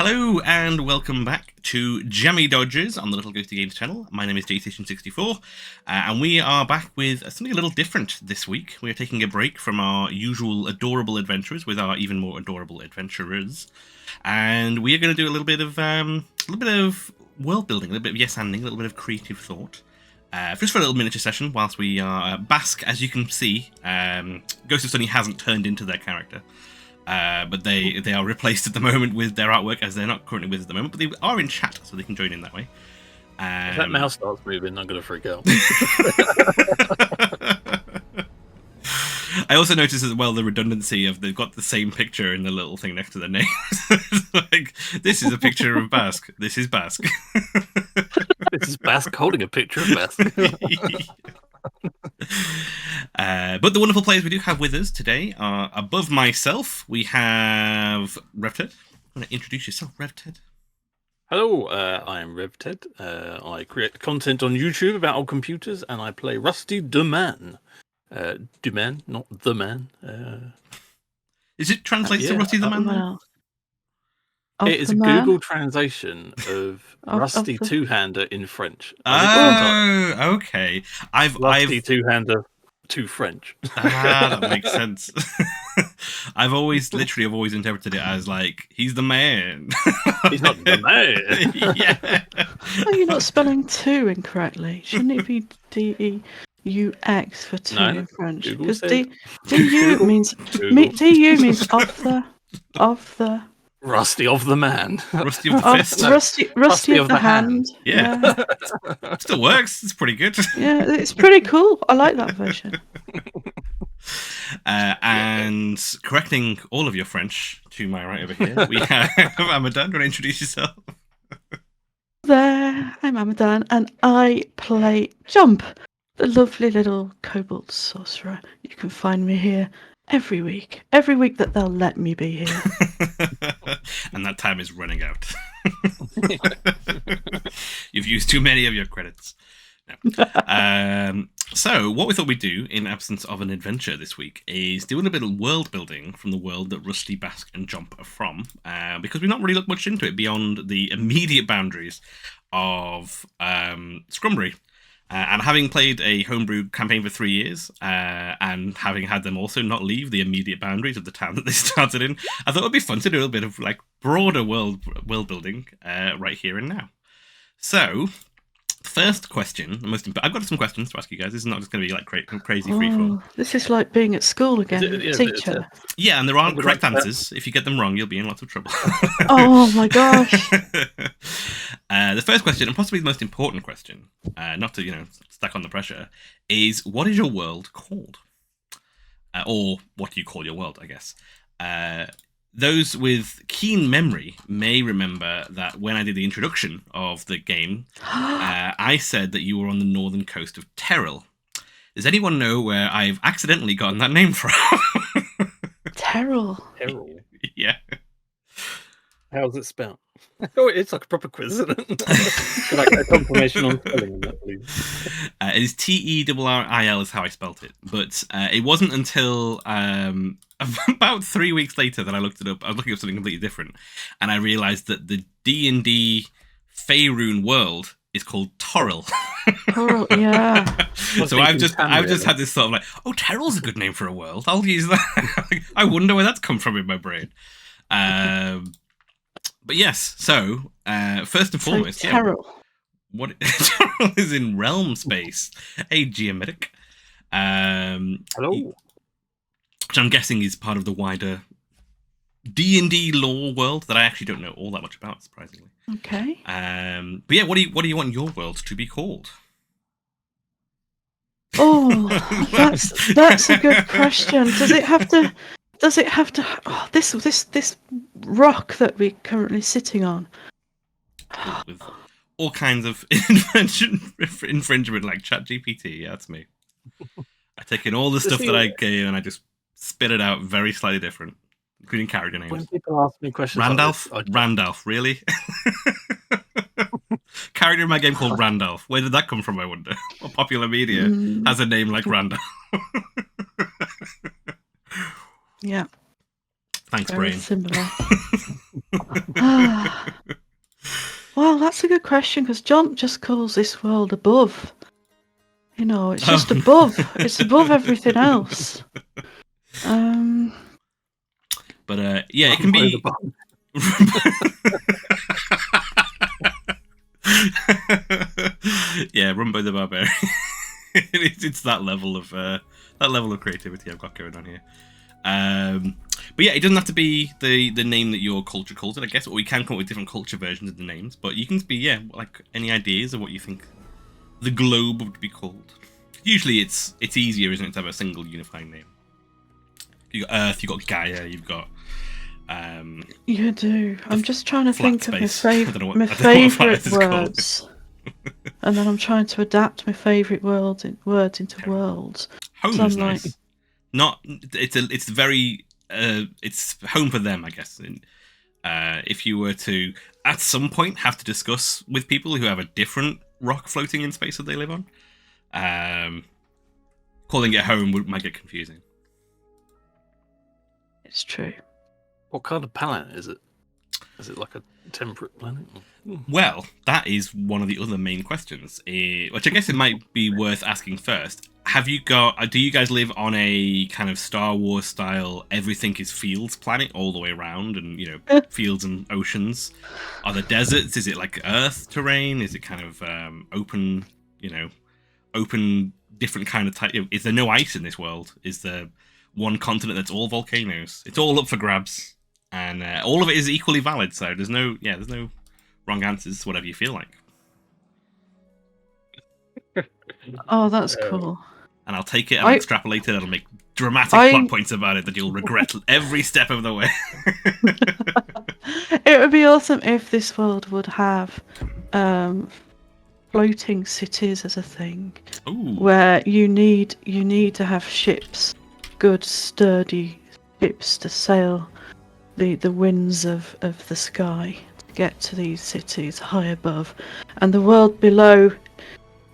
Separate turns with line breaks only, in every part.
Hello and welcome back to Jammy Dodgers on the Little Ghosty Games channel. My name is JStation64 and we are back with something a little different this week. We are taking a break from our usual adorable adventurers with our even more adorable adventurers, and we are going to do a little bit of world building, a little bit of yes-anding, a little bit of creative thought. Just for a little miniature session whilst we are bask. As you can see, Ghost of Sunny hasn't turned into their character. But they are replaced at the moment with their artwork, as they're not currently with us at the moment, but they are in chat, so they can join in that way.
If that mouse starts moving, I'm going to freak out.
I also noticed as well the redundancy of they've got the same picture in the little thing next to their name. Like, this is a picture of Bask. This is Bask.
This is Bask holding a picture of Bask.
But the wonderful players we do have with us today are above myself. We have RevTed. Want to introduce yourself, RevTed?
Hello, I am RevTed. I create content on YouTube about old computers, and I play Rusty Duman. Duman, not the man.
Is it translated to Rusty the Man?
Well,
It is a
man?
Google translation of Rusty
of the...
Two-Hander in French.
Oh, okay.
Rusty Two-Hander to French.
That makes sense. I've always interpreted it as like, he's the man.
He's not the man.
Yeah.
Are you not spelling two incorrectly? Shouldn't it be D-E-U-X for two in French? Because D-U means D-U means of the
Rusty of the man.
Rusty of the fist.
Rusty of the hand.
Yeah. Still works. It's pretty good.
Yeah, it's pretty cool. I like that version.
And correcting all of your French to my right over here, we have Amadan. Do you want to introduce yourself?
There, I'm Amadan, and I play Jump, the lovely little kobold sorcerer. You can find me here every week that they'll let me be here.
And that time is running out. You've used too many of your credits. No. So what we thought we'd do in absence of an adventure this week is do a little bit of world building from the world that Rusty, Bask and Jump are from, because we've not really looked much into it beyond the immediate boundaries of Scrumberry. And having played a homebrew campaign for 3 years, and having had them also not leave the immediate boundaries of the town that they started in, I thought it would be fun to do a little bit of like broader world building right here and now. So, first question, I've got some questions to ask you guys. This is not just going to be like crazy freeform.
This is like being at school again, teacher.
Yeah, and there aren't correct answers. If you get them wrong, you'll be in lots of trouble.
Oh my gosh.
The first question, and possibly the most important question, not to, stack on the pressure, is what is your world called? Or what do you call your world, I guess? Those with keen memory may remember that when I did the introduction of the game, I said that you were on the northern coast of Terrell. Does anyone know where I've accidentally gotten that name from?
Terrell.
Yeah.
How's it spelled? Oh, it's like a proper quiz, isn't it? Like a confirmation on spelling that, please.
It is T-E-R-R-I-L is how I spelt it. But it wasn't until about 3 weeks later that I looked it up. I was looking up something completely different. And I realised that the D&D Faerun world is called Torrell.
Torrell, yeah.
So I've just had this sort of like, oh, Terrell's a good name for a world. I'll use that. I wonder where that's come from in my brain. But yes, so first and foremost,
Terrell.
Terrell is in realm space, a geometric.
Hello.
Which I'm guessing is part of the wider D&D lore world that I actually don't know all that much about, surprisingly.
Okay.
But yeah, what do you want your world to be called?
Oh, that's a good question. Does it have to? Oh, this rock that we're currently sitting on.
With all kinds of infringement like ChatGPT. Yeah, that's me. I take in all the stuff that I gave and I just spit it out very slightly different, including character names.
When people ask me questions
Randolph?
like this,
Randolph, really? Character in my game called Randolph. Where did that come from, I wonder? What popular media has a name like Randolph?
Yeah.
Thanks,
Very
brain.
similar. Well, that's a good question because John just calls this world above. You know, it's just above. It's above everything else.
But yeah, it can be. Yeah, Rumbo the Barbarian. It's that level of creativity I've got going on here. But yeah, it doesn't have to be the name that your culture calls it, I guess. Or we can come up with different culture versions of the names. But you can be like any ideas of what you think the globe would be called. Usually, it's easier, isn't it, to have a single unifying name. You got Earth, you got Gaia, you've got.
You do. I'm just trying to think of my favourite words. And then I'm trying to adapt my favourite words into worlds.
Home is nice. It's home for them, I guess. If you were to, at some point, have to discuss with people who have a different rock floating in space that they live on, calling it home might get confusing.
It's true.
What kind of planet is it? Is it like a temperate planet?
Well, that is one of the other main questions, which I guess it might be worth asking first. Do you guys live on a kind of Star Wars style, everything is fields planet all the way around, and, fields and oceans? Are there deserts? Is it like Earth terrain? Is it kind of open, different kind of type? Is there no ice in this world? Is there one continent that's all volcanoes? It's all up for grabs. And all of it is equally valid, so there's no wrong answers. Whatever you feel like.
Oh, that's cool.
And I'll take it and extrapolate it. I'll make dramatic plot points about it that you'll regret every step of the way.
It would be awesome if this world would have floating cities as a thing.
Ooh.
Where you need to have ships, good sturdy ships to sail the winds of the sky to get to these cities high above, and the world below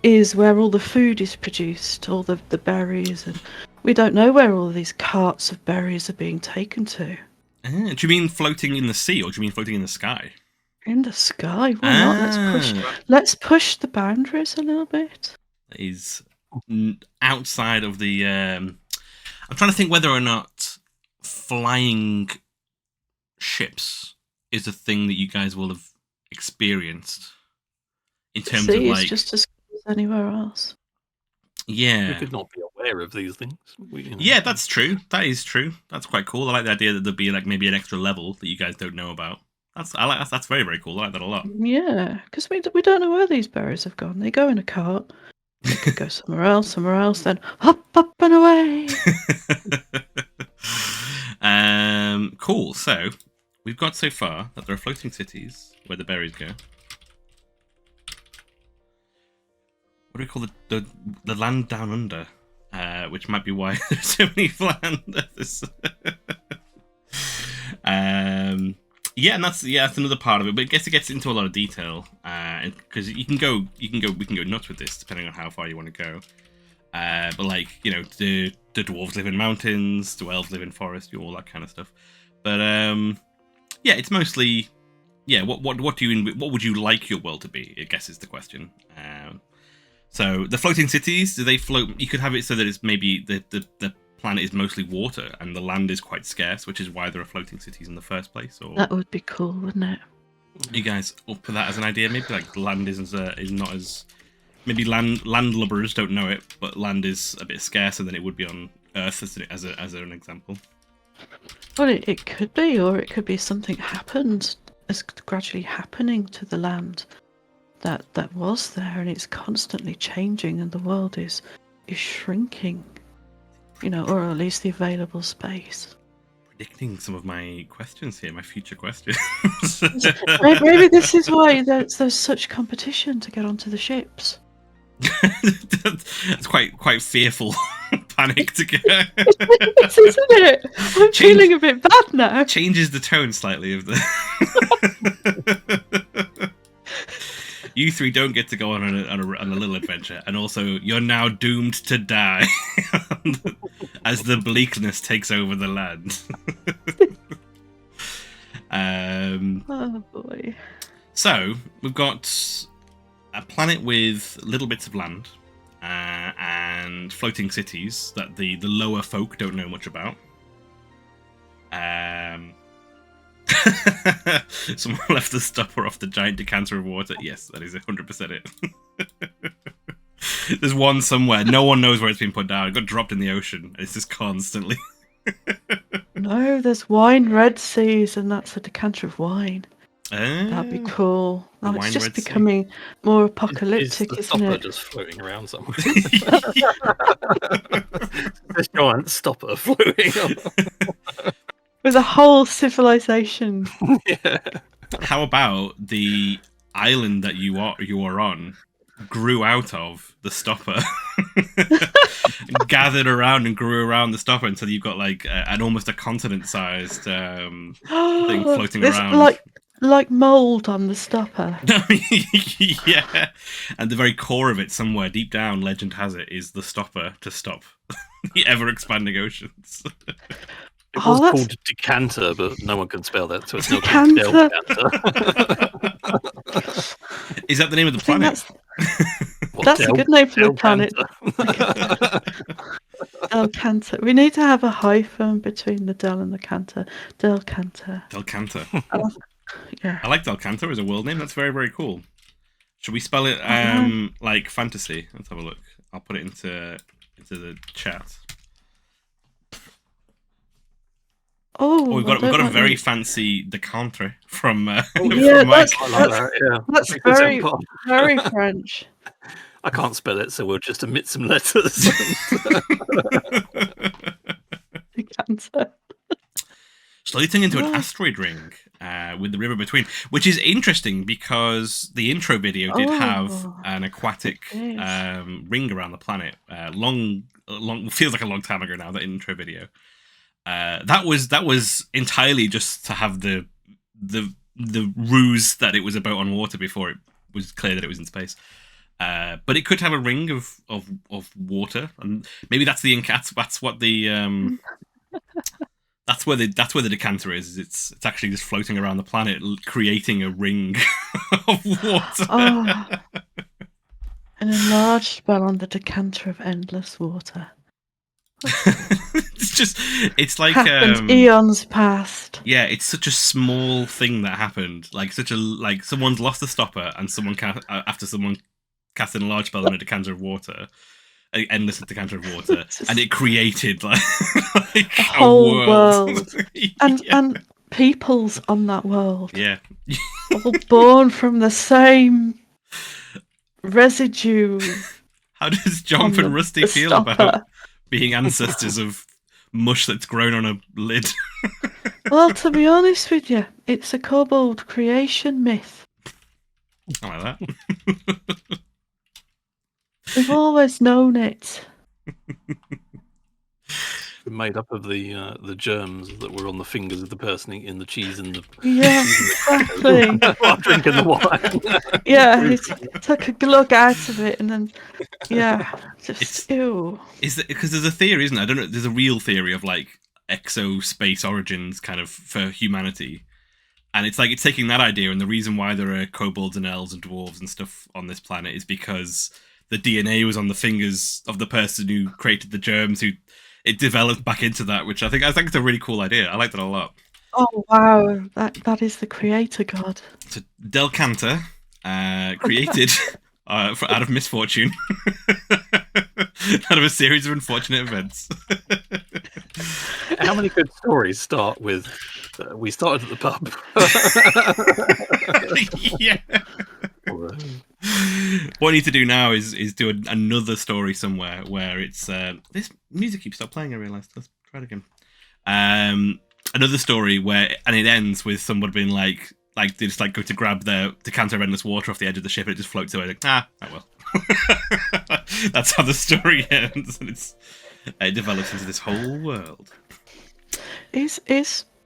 is where all the food is produced, all the berries, and we don't know where all these carts of berries are being taken to.
Do you mean floating in the sea, or do you mean floating in the sky?
In the sky, why not? Let's push the boundaries a little bit.
That is outside of the. I'm trying to think whether or not flying ships is a thing that you guys will have experienced in terms of like
just as good as anywhere else.
Yeah, we could not be aware of these things.
Yeah, that's true. That is true. That's quite cool. I like the idea that there'd be like maybe an extra level that you guys don't know about. That's very, very cool. I like that a lot.
Yeah, because we don't know where these berries have gone. They go in a cart. They could go somewhere else, then hop up and away.
Cool. So we've got so far that there are floating cities where the berries go. What do we call the land down under? Which might be why there's so many Flanders. Yeah, and that's another part of it. But I guess it gets into a lot of detail, because we can go nuts with this depending on how far you want to go. But like, do dwarves live in mountains? Do elves live in forests? All that kind of stuff. But yeah, it's mostly what would you like your world to be? I guess is the question. So the floating cities, do they float? You could have it so that it's maybe the planet is mostly water and the land is quite scarce, which is why there are floating cities in the first place. Or
that would be cool, wouldn't it?
You guys up for that as an idea? Maybe like land is not as maybe landlubbers don't know it, but land is a bit scarcer than it would be on Earth as an example.
Well, it could be, or it could be something is gradually happening to the land that was there, and it's constantly changing, and the world is shrinking, or at least the available space.
Predicting some of my questions here, my future questions.
Maybe this is why there's such competition to get onto the ships.
That's quite fearful panic to get.
Isn't it? I'm feeling a bit bad now.
Changes the tone slightly of the. You three don't get to go on a little adventure, and also you're now doomed to die as the bleakness takes over the land.
Oh boy.
So we've got a planet with little bits of land and floating cities that the lower folk don't know much about. Someone left the stopper off the giant decanter of water. Yes, that is 100% it. There's one somewhere. No one knows where it's been put down. It got dropped in the ocean. It's just constantly.
No, there's wine red seas, and that's a decanter of wine. That'd be cool. Oh, it's just becoming more apocalyptic, isn't it?
Just floating around somewhere. This giant stopper floating on.
With a whole civilization.
Yeah.
How about the island that you are on grew out of the stopper, gathered around and grew around the stopper until you've got like an almost a continent-sized thing floating around.
Like mold on the stopper.
Yeah, and the very core of it, somewhere deep down, legend has it, is the stopper to stop the ever-expanding oceans.
It was called decanter, but no one can spell that, so it's not called decanter.
Is that the name of the planet?
That's a good name for the planet. Delcanter. We need to have a hyphen between the Del and the Canter. Delcanter.
Delcanter.
Yeah.
I like Delcanter as a world name. That's very, very cool. Should we spell it like fantasy? Let's have a look. I'll put it into the chat.
Oh,
we've got a very fancy decanter from
yeah,
from Mike.
That's very very French.
I can't spell it, so we'll just omit some letters.
Decanter.
Sliding into an asteroid ring with the river between, which is interesting because the intro video did have an aquatic ring around the planet. Long feels like a long time ago now. That intro video. That was entirely just to have the ruse that it was about on water before it was clear that it was in space. But it could have a ring of water, and maybe that's the that's what the that's where the decanter is. It's actually just floating around the planet, creating a ring of water.
Oh, an enlarged spell on the decanter of endless water.
it's like
happened eons past.
Yeah, it's such a small thing that happened. Like someone's lost the stopper, and after someone casted a large spell on a decanter of water, an endless decanter of water, and it created like
a whole world. And peoples on that world.
Yeah,
all born from the same residue.
How does Jump and Rusty feel about being ancestors of mush that's grown on a lid?
Well, to be honest with you, it's a kobold creation myth.
I like that.
We've always known it.
Made up of the germs that were on the fingers of the person eating the cheese and the
exactly.
While drinking the wine.
Yeah, he took a glug out of it and then just ew.
Is that because there's a theory, isn't there? I don't know. There's a real theory of like exo-space origins, kind of for humanity, and it's like it's taking that idea, and the reason why there are kobolds and elves and dwarves and stuff on this planet is because the DNA was on the fingers of the person who created the germs who. It developed back into that, which I think it's a really cool idea. I like that a lot.
Oh wow, that is the creator god.
So Delcanter, created out of misfortune, out of a series of unfortunate events.
How many good stories start with? We started at the pub.
Yeah. What I need to do now is do another story somewhere where it's this music keeps stop playing. I realised. Let's try it again. Another story where it ends with someone being like they just like go to grab their decanter of endless water off the edge of the ship and it just floats away. Like oh well. That's how the story ends, and it develops into this whole world.
Is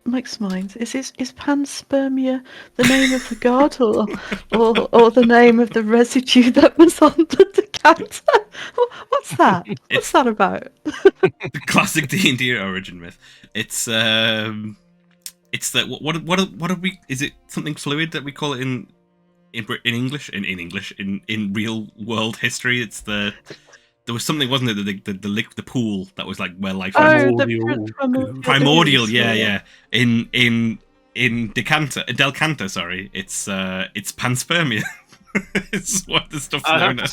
Mike's mind? Is panspermia the name of the god, or the name of the residue that was on the decanter? What's that? What's that about?
The classic D&D origin myth. It's It's that what are we? Is it something fluid that we call it in English in real world history? It's there was something, wasn't it? The pool that was like where life. Primordial. Yeah. In Del Canto, sorry, it's panspermia. It's what the stuff's known as.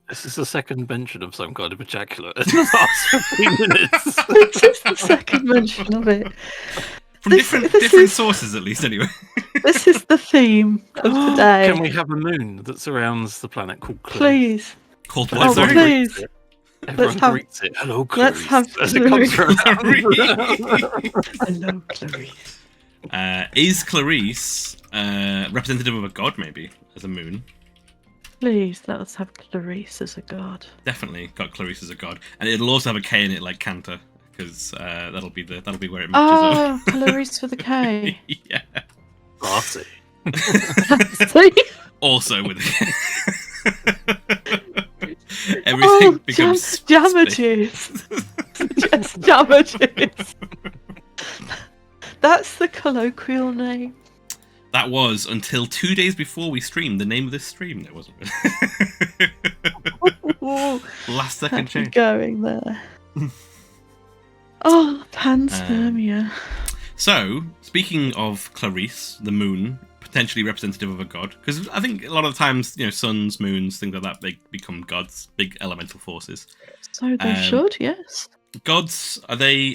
This is the second mention of some kind of ejaculate in the last 15 minutes.
This is the second mention of it.
From different sources, at least, anyway.
This is the theme of today.
Can we have a moon that surrounds the planet called Clarice?
Please.
Called what?
Oh, please.
Everyone greets it. Hello, Clarice.
Let's have
as it comes
Hello, Clarice.
Is Clarice representative of a god, maybe, as a moon?
Please, let us have Clarice as a god.
Definitely got Clarice as a god, and it'll also have a K in it, like Cantor, because that'll be where it matches
up. Oh, Clarice with a K.
Yeah.
Classy.
Also with everything becomes
jammer juice. Just jammer juice. That's the colloquial name.
That was until 2 days before we streamed. The name of this stream, there wasn't. Last second change.
Going there. Oh, panspermia.
So, speaking of Clarice, the moon, potentially representative of a god, because I think a lot of the times, suns, moons, things like that, they become gods, big elemental forces.
So they should, yes.
Gods, are they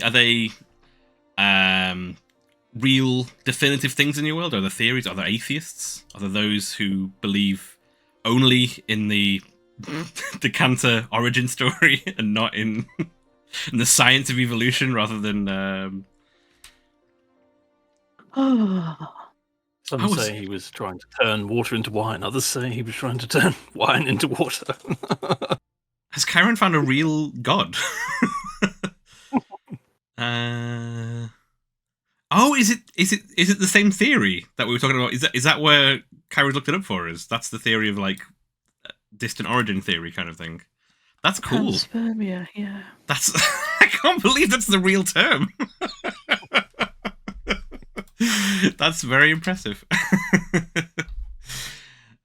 real definitive things in your world? Are there theories? Are there atheists? Are there those who believe only in the Decanter origin story and not in the science of evolution, rather than
Some say he was trying to turn water into wine. Others say he was trying to turn wine into water.
Has Karen found a real god? Oh, is it the same theory that we were talking about? Is that where Karen looked it up for us? That's the theory of like distant origin theory kind of thing. That's cool.
Panspermia, yeah.
That's I can't believe that's the real term. That's very impressive.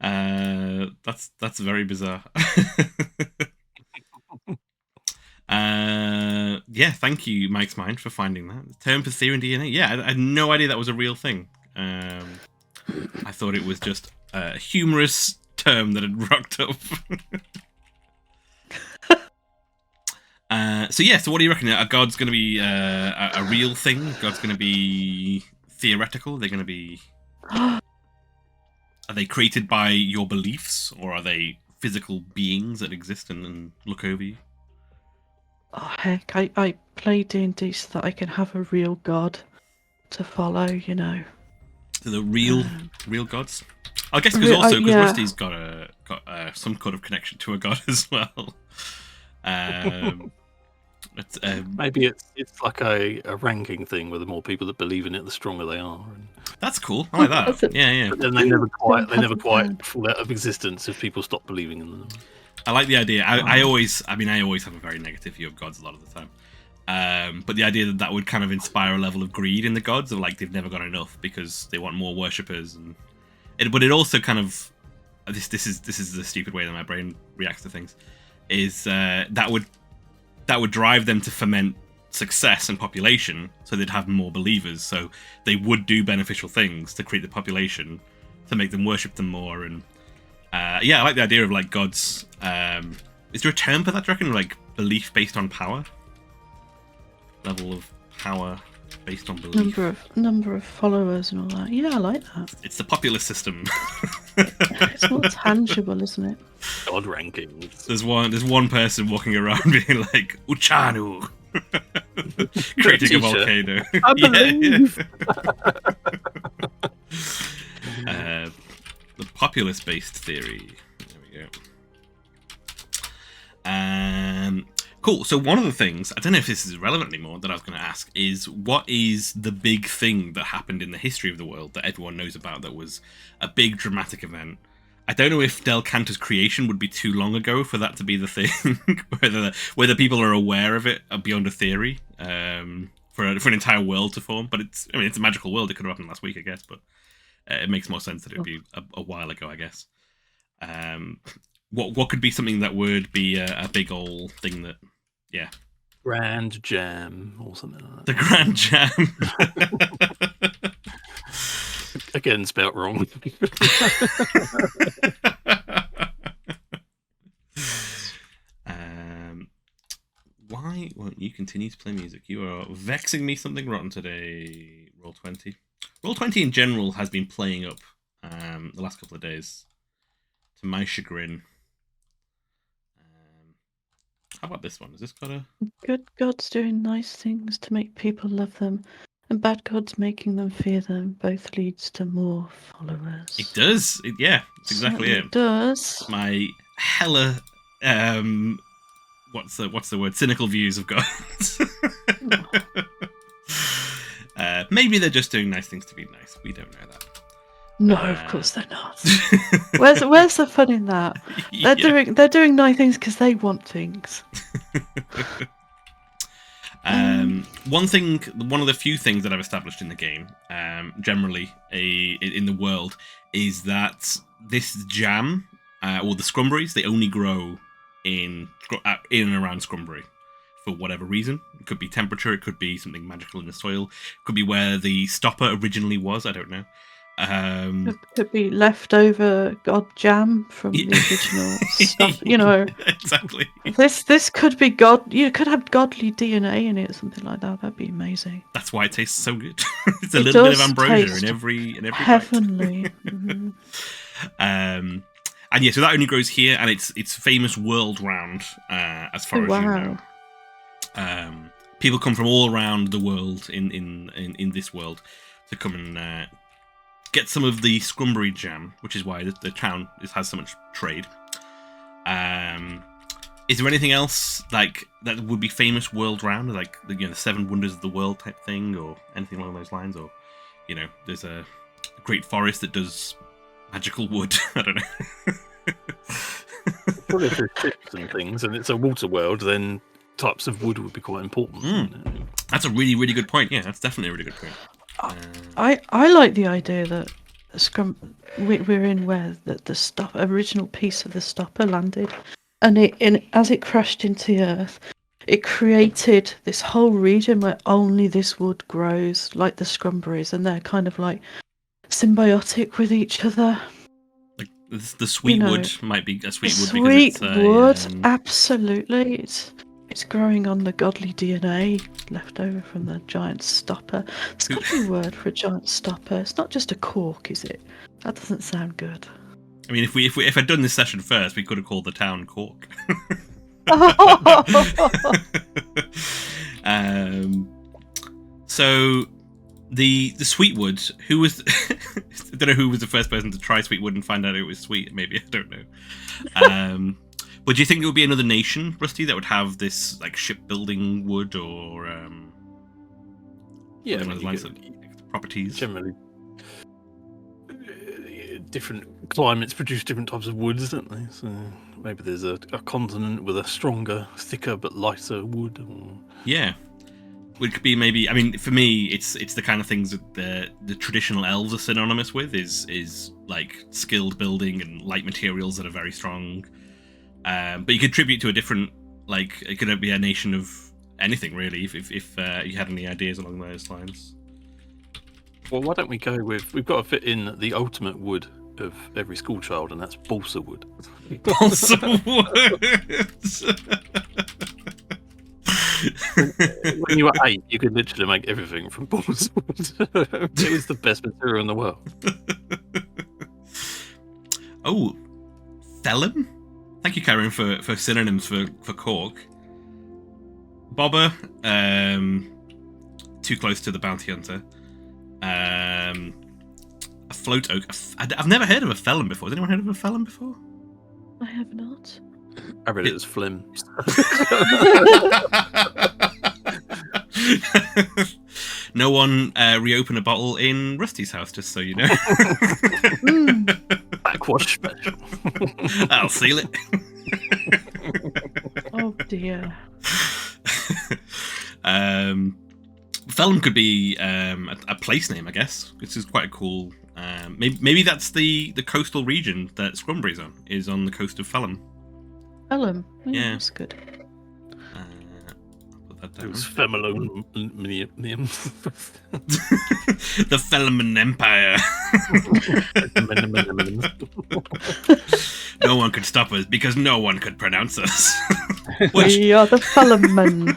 That's very bizarre. Yeah, thank you, Mike's Mind, for finding that. The term for theory in DNA. Yeah, I had no idea that was a real thing. I thought it was just a humorous term that had rocked up. So what do you reckon? Are gods going to be a real thing? God's going to be theoretical? They're going to be... Are they created by your beliefs? Or are they physical beings that exist and look over you?
Oh, heck, I play D&D so that I can have a real god to follow,
So the real gods? I guess because Rusty's got some kind of connection to a god as well.
Maybe it's like a ranking thing where the more people that believe in it, the stronger they are.
That's cool. I like that. Yeah.
But then they never quite fall out of existence if people stop believing in them.
I like the idea. I always have a very negative view of gods a lot of the time. But the idea that would kind of inspire a level of greed in the gods, of like they've never got enough because they want more worshippers, but it also kind of this is the stupid way that my brain reacts to things. Is that would drive them to foment success and population, so they'd have more believers. So they would do beneficial things to create the population, to make them worship them more. And I like the idea of like gods. Is there a term for that? Do you reckon, like belief based on power? Level of power based on belief.
Number of followers and all that. Yeah, I like that.
It's the populist system.
It's more tangible, isn't it?
God rankings.
There's one person walking around being like Uchanu, creating a volcano.
I believe.
The populist-based theory. There we go. Cool. So one of the things, I don't know if this is relevant anymore, that I was going to ask is, what is the big thing that happened in the history of the world that everyone knows about that was a big dramatic event? I don't know if Del Canto's creation would be too long ago for that to be the thing, whether people are aware of it beyond a theory. For for an entire world to form. But it's a magical world. It could have happened last week, I guess. But it makes more sense that it would be a while ago, I guess. What could be something that would be a big old thing that, yeah.
Grand Jam or something like that.
The Grand Jam.
Again, spelt wrong.
Why won't you continue to play music? You are vexing me something rotten today, Roll20. Roll20 in general has been playing up the last couple of days, to my chagrin. How about this one? Has this got a...
Good God's doing nice things to make people love them, and bad God's making them fear them. Both leads to more followers.
It does. That's exactly it.
It does.
My hella... what's the word? Cynical views of God. Maybe they're just doing nice things to be nice. We don't know that.
No, of course they're not. Where's the fun in that? They're doing nice things because they want things.
One of the few things that I've established in the game, generally in the world, is that this jam, or the scrumberries, they only grow in and around Scrumberry for whatever reason. It could be temperature, it could be something magical in the soil, it could be where the stopper originally was, I don't know.
Could be leftover God jam from the original stuff,
Exactly.
This could be God. You could have godly DNA in it or something like that. That'd be amazing.
That's why it tastes so good. It's a little bit of ambrosia in every
heavenly.
Mm-hmm. And yeah, so that only grows here, and it's famous world round, as far as you know. People come from all around the world in this world to come and get some of the Scrumberry jam, which is why the town has so much trade. Is there anything else like that would be famous world round, like the 7 wonders of the world type thing, or anything along those lines? Or there's a great forest that does magical wood. I don't know.
Probably if there's ships and things, and it's a water world, then types of wood would be quite important.
That's a really, really good point. Yeah, that's definitely a really good point.
I like the idea that we're in where the original piece of the stopper landed, and as it crashed into the earth, it created this whole region where only this wood grows, like the scrumberries, and they're kind of like symbiotic with each other.
Like the sweet wood might be a sweet wood
because it's wood, absolutely. It's growing on the godly DNA left over from the giant stopper. There's got to be a word for a giant stopper. It's not just a cork, is it? That doesn't sound good.
I mean, if I'd done this session first, we could have called the town Cork. So the sweetwood, who was I don't know who was the first person to try sweetwood and find out it was sweet. Maybe, I don't know. But do you think it would be another nation, Rusty, that would have this like shipbuilding wood or properties?
Generally, different climates produce different types of woods, don't they? So maybe there's a continent with a stronger, thicker but lighter wood. Or...
Yeah, it could be maybe. I mean, for me, it's the kind of things that the traditional elves are synonymous with. Is like skilled building and light materials that are very strong. But you could attribute to a different, like, it could be a nation of anything, really, if you had any ideas along those lines.
Well, why don't we go with, we've got to fit in the ultimate wood of every school child, and that's balsa wood.
Balsa wood!
When you were 8, you could literally make everything from balsa wood. It was the best material in the world.
Oh, Thelum? Thank you, Karen, for synonyms for cork. Bobber, too close to the bounty hunter. A float oak. I've never heard of a felon before. Has anyone heard of a felon before?
I have not.
I read it as phlegm.
No one reopen a bottle in Rusty's house, just so you know.
Backwash special.
I'll seal it.
Oh dear.
Felham could be a place name, I guess. This is quite a cool. Maybe that's the coastal region that Scrumberry's on. Is on the coast of Felham.
Felham.
Yeah,
That's good.
It was Femalonium.
The Felman Empire. No one could stop us because no one could pronounce us.
We are the Felman.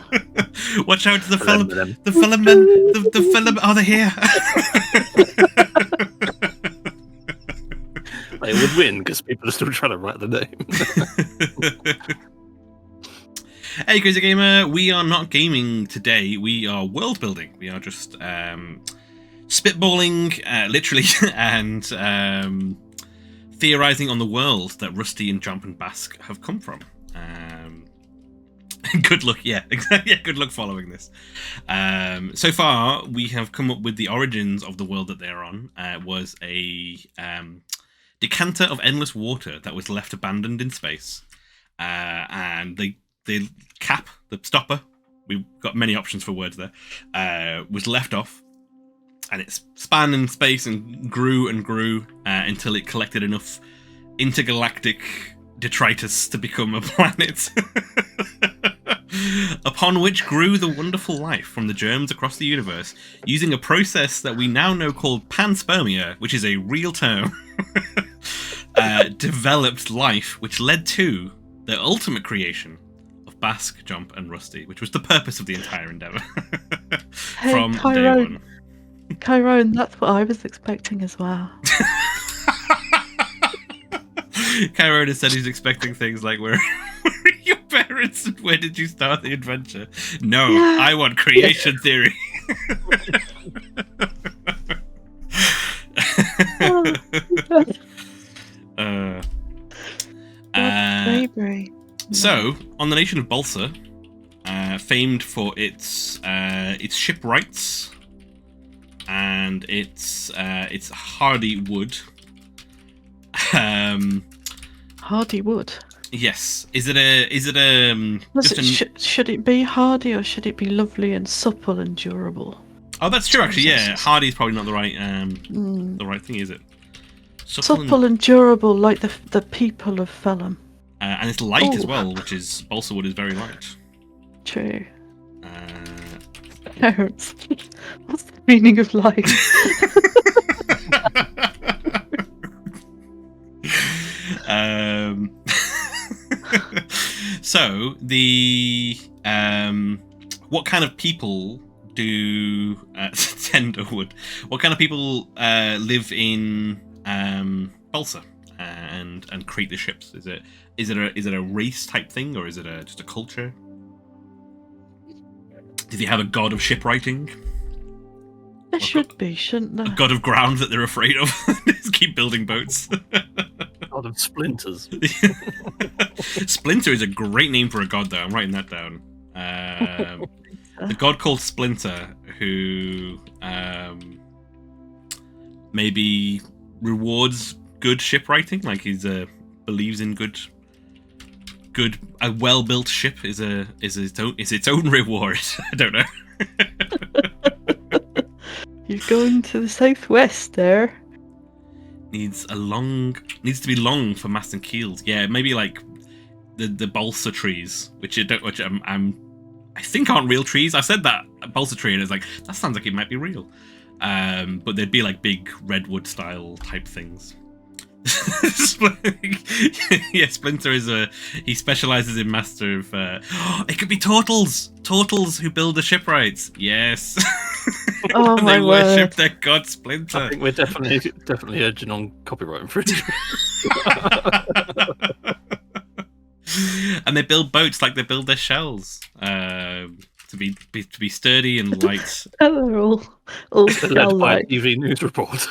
Watch out, the Felman. The Felman. The Felman. Oh, they're here.
They would win because people are still trying to write the name.
Hey, Crazy Gamer, we are not gaming today, we are world building. We are just spitballing, literally, and theorising on the world that Rusty and Jump and Bask have come from. Good luck, yeah, exactly. Yeah, good luck following this. So far, we have come up with the origins of the world that they're on. Was a decanter of endless water that was left abandoned in space. And the cap, the stopper, we've got many options for words there, was left off, and it span in space and grew until it collected enough intergalactic detritus to become a planet, upon which grew the wonderful life from the germs across the universe, using a process that we now know called panspermia, which is a real term. Developed life, which led to the ultimate creation of Bask, Jump, and Rusty, which was the purpose of the entire endeavour. From day one.
Chiron, that's what I was expecting as well.
Chiron has said he's expecting things like, where are your parents and where did you start the adventure? No, yeah. I want creation theory. So, on the nation of Balsa, famed for its shipwrights and its hardy wood.
Hardy wood.
Yes. Should
it be hardy or should it be lovely and supple and durable?
Oh, that's true. Actually, yeah. Hardy is probably not the right thing, is it?
Supple and durable, like the people of Felham.
And it's light as well, which is balsa wood is very light.
True. Parents, what's the meaning of life?
So what kind of people do Tenderwood? What kind of people live in Balsa and create the ships? Is it a race type thing, or is it just a culture? Did they have a god of shipwriting?
There should be, shouldn't there?
A god of ground that they're afraid of. Just keep building boats.
God of splinters.
Splinter is a great name for a god, though. I'm writing that down. The god called Splinter, who maybe rewards good shipwriting, like he's believes in good. A well-built ship is its own reward. I don't know.
You're going to the southwest there.
Needs to be long for mast and keels. Yeah, maybe like the balsa trees, which I think aren't real trees. I said that balsa tree, and it's like that sounds like it might be real. But they'd be like big redwood style type things. Yeah, Splinter he specializes in master of it could be turtles who build the shipwrights. Yes.
Oh my
they
word.
worship their god Splinter.
I think we're definitely edging on copyright infringement.
And they build boats like they build their shells to be sturdy and light.
They're all
led by a TV news report.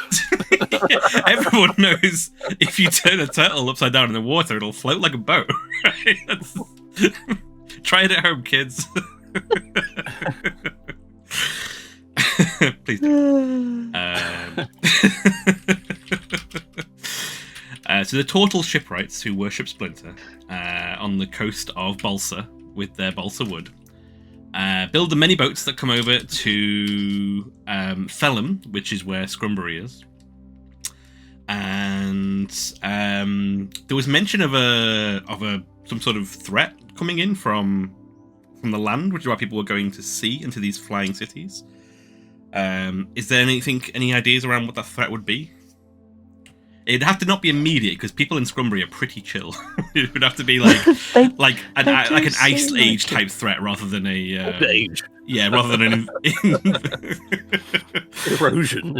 Yeah, everyone knows if you turn a turtle upside down in the water, it'll float like a boat. Right? Try it at home, kids. Please do. So the turtle shipwrights who worship Splinter on the coast of Balsa with their balsa wood build the many boats that come over to Felham, which is where Scrumberry is. And there was mention of some sort of threat coming in from the land, which is why people were going to sea into these flying cities. Is there any ideas around what that threat would be? It'd have to not be immediate because people in Scrumberry are pretty chill. It would have to be like an ice age type threat rather than a
age.
Yeah, rather than an
erosion.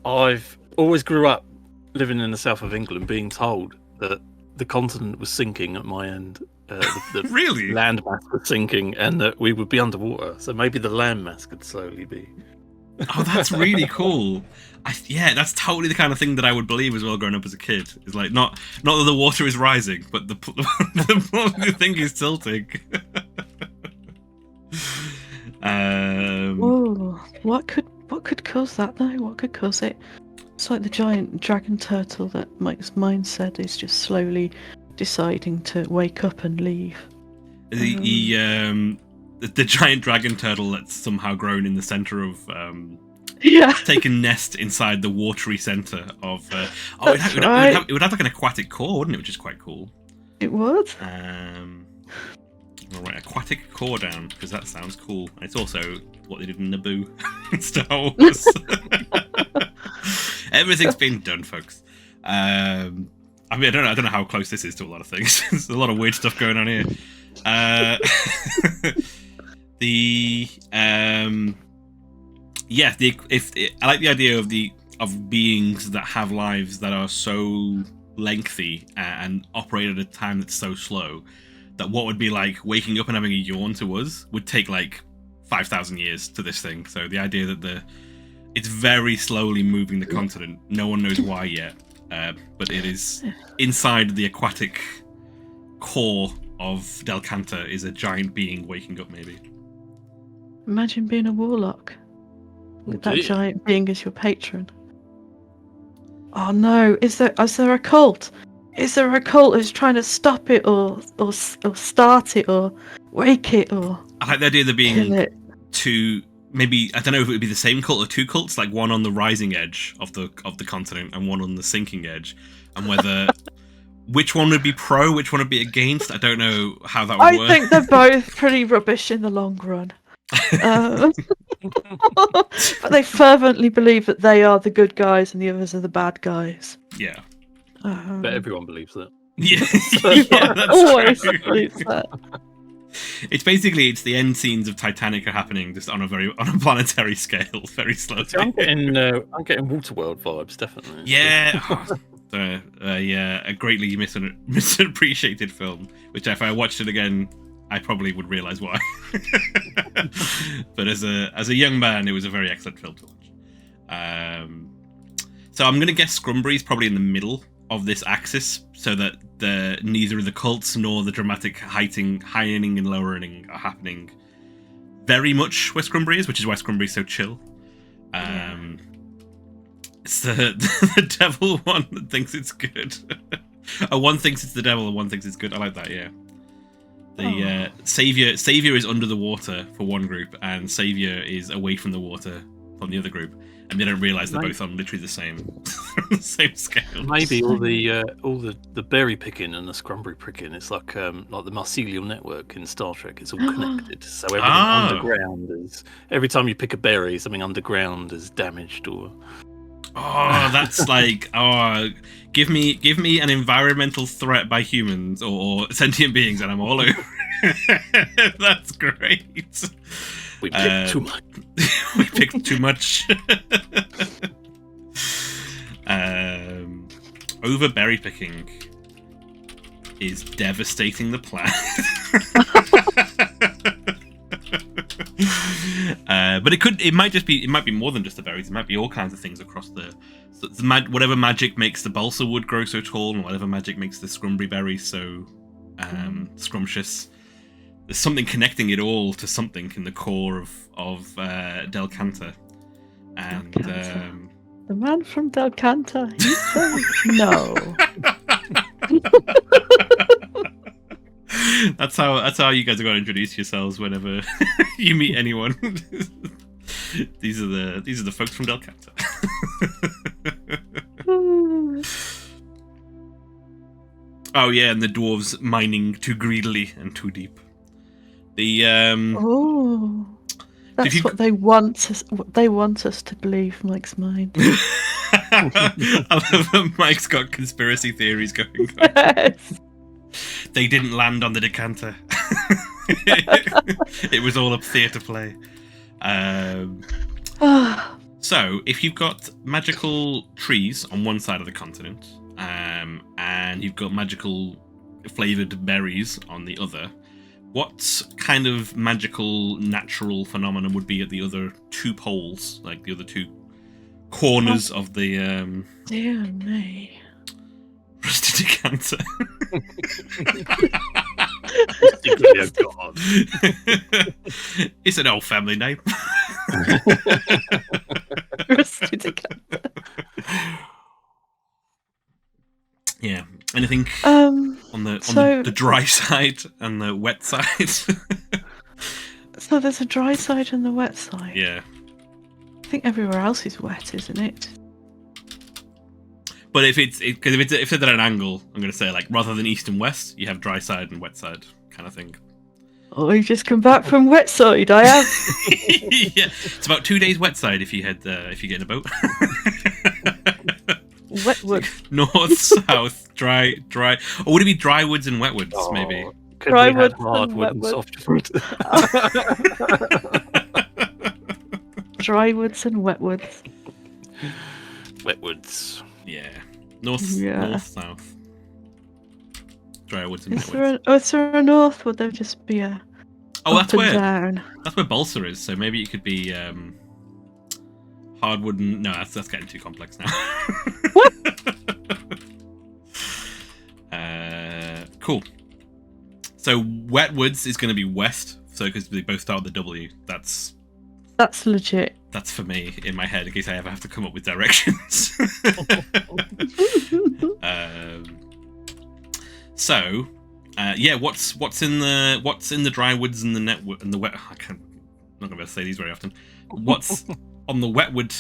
I've always grew up living in the south of England, being told that the continent was sinking at my end. The
really?
Land mass was sinking, and that we would be underwater. So maybe the land mass could slowly be.
Oh, that's really cool. That's totally the kind of thing that I would believe as well growing up as a kid. It's like not that the water is rising, but the thing is tilting.
What could cause that though? What could cause it? It's like the giant dragon turtle that Mike's mind said is just slowly deciding to wake up and leave.
The giant dragon turtle that's somehow grown in the center of taken nest inside the watery center of it would have like an aquatic core, wouldn't it, which is quite cool.
It would.
I'll write aquatic core down because that sounds cool. It's also what they did in Naboo in Star Wars. Everything's been done, folks. I don't know how close this is to a lot of things. There's a lot of weird stuff going on here. I like the idea of beings that have lives that are so lengthy and operate at a time that's so slow that what would be like waking up and having a yawn to us would take like 5,000 years to this thing. So the idea that it's very slowly moving the continent. No one knows why yet, but it is inside the aquatic core of Delcanta is a giant being waking up, maybe.
Imagine being a warlock with that giant being as your patron. Oh no, is there a cult? Is there a cult who's trying to stop it or start it or wake it or...
I like the idea of there being two, maybe, I don't know if it would be the same cult or two cults, like one on the rising edge of the continent and one on the sinking edge, and whether... Which one would be pro, which one would be against? I don't know how that would work.
I think they're both pretty rubbish in the long run. But they fervently believe that they are the good guys and the others are the bad guys.
Yeah.
But everyone believes that.
Yeah, that's
always
true.
believes that.
It's the end scenes of Titanic are happening just on a planetary scale, very slowly.
See, I'm getting Waterworld vibes, definitely.
Yeah. A greatly misappreciated film, which if I watched it again, I probably would realise why. But as a young man, it was a very excellent film to watch. So I'm going to guess Scrumberry's probably in the middle of this axis, so that neither of the cults nor the dramatic heightening and lowering are happening very much where Scrumberry is, which is why Scrumberry's so chill. It's the devil one that thinks it's good. One thinks it's the devil and one thinks it's good. I like that, yeah. The Savior is under the water for one group, and Savior is away from the water from the other group, and they don't realise they're both on literally the same scale.
Maybe all the berry picking and the Scrumberry picking, it's like the mycelial network in Star Trek. It's all connected, so everything underground is. Every time you pick a berry, something underground is damaged or.
Oh, that's like, give me an environmental threat by humans or sentient beings, and I'm all over. That's great.
We picked too much.
We picked too much. Over berry picking is devastating the planet. But it might be more than just the berries. It might be all kinds of things across whatever magic makes the balsa wood grow so tall, and whatever magic makes the scrumberry berry so scrumptious. There's something connecting it all to something in the core of Delcanta. And
the man from Delcanta, he said no.
That's how you guys are going to introduce yourselves whenever you meet anyone. These are the folks from Del Canto. Oh yeah, and the dwarves mining too greedily and too deep.
That's what they want us. What they want us to believe, Mike's mind.
I love that Mike's got conspiracy theories going on.
Yes.
They didn't land on the decanter. It was all a theatre play. So, if you've got magical trees on one side of the continent, and you've got magical flavoured berries on the other, what kind of magical natural phenomenon would be at the other two poles, like the other two corners of the
Dear me.
rusty decanter?
God.
It's an old family name.
Rusty decanter.
Yeah. Anything on the dry side and the wet side?
So there's a dry side and the wet side.
Yeah.
I think everywhere else is wet, isn't it?
But if it's at an angle, I'm going to say, like, rather than east and west, you have dry side and wet side kind of thing.
Oh, you've just come back from wet side. I have.
Yeah, it's about 2 days wet side if you get in a boat.
Wetwood.
North, south, dry. Or would it be dry woods and wet woods, maybe?
Dry wood, hardwood, and softwood.
Dry woods and wet woods.
Wet woods.
Yeah. North, south. Dry woods and wet woods.
Is there a north? Would there just be a
that's where
down?
That's where Balsa is, so maybe it could be hardwood and... No, that's getting too complex now.
What?
Cool. So wet woods is going to be west, so because they both start with the W. That's
legit.
That's for me in my head in case I ever have to come up with directions. What's in the dry woods and the wet? I'm not going to say these very often. What's on the wetwood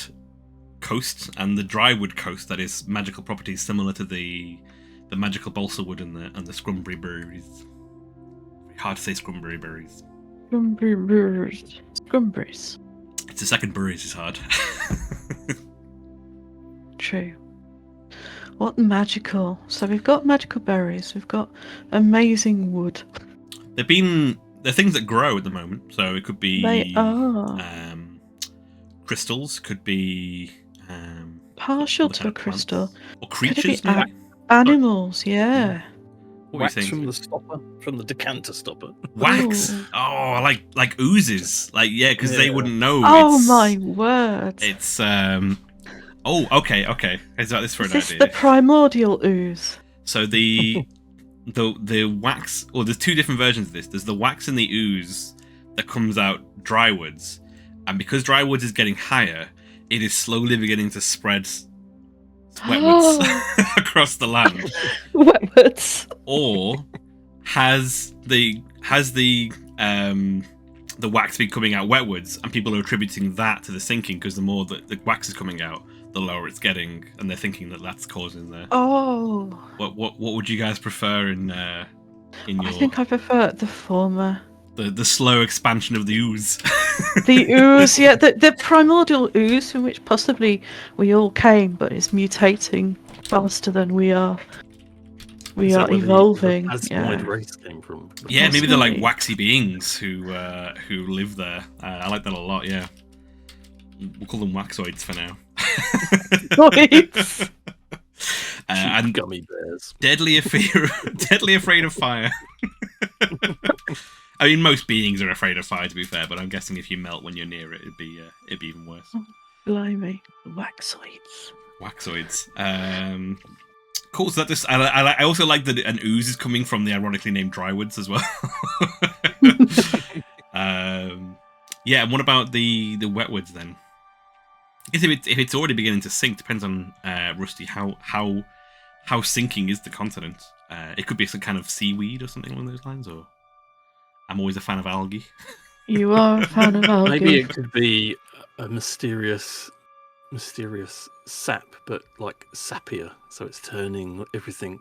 coast and the drywood coast that is magical properties similar to the magical balsa wood and the scrumberry berries? Hard to say scrumberry berries.
Scrumberries.
It's the second berries is hard.
True. What magical? So we've got magical berries. We've got amazing wood.
They're things that grow at the moment. So it could be crystals. Could be
partial to a crystal.
Or creatures.
Animals. Yeah.
What
Wax
are you saying?
from the stopper, from the decanter stopper.
Wax.
Ooh.
Oh, like oozes. Like because they wouldn't know.
Oh my word!
It's Oh, okay. Is that this for an idea?
Is this the primordial ooze?
So the wax, or there's two different versions of this. There's the wax in the ooze that comes out drywoods, and because drywoods is getting higher, it is slowly beginning to spread wetwoods across the land.
Wetwoods.
Or has the wax been coming out wetwoods, and people are attributing that to the sinking because the more that the wax is coming out, the lower it's getting, and they're thinking that that's causing the.
Oh.
What would you guys prefer in your?
I think I prefer the former.
The slow expansion of the ooze.
The ooze, yeah, the primordial ooze from which possibly we all came, but it's mutating faster than we are. We are evolving.
That's where the race came from.
Yeah, maybe they're like waxy beings who live there. I like that a lot. Yeah, we'll call them waxoids for now.
And gummy bears.
Deadly afraid of fire. I mean, most beings are afraid of fire, to be fair, but I'm guessing if you melt when you're near it, it'd be even worse.
Oh, blimey, waxoids.
Waxoids. Cool. So that just I also like that an ooze is coming from the ironically named drywoods as well. Yeah. And what about the wetwoods then? If it's already beginning to sink, depends on Rusty how sinking is the continent. It could be some kind of seaweed or something along those lines, or I'm always a fan of algae.
You are a fan of algae.
Maybe it could be a mysterious sap, but like sapia, so it's turning everything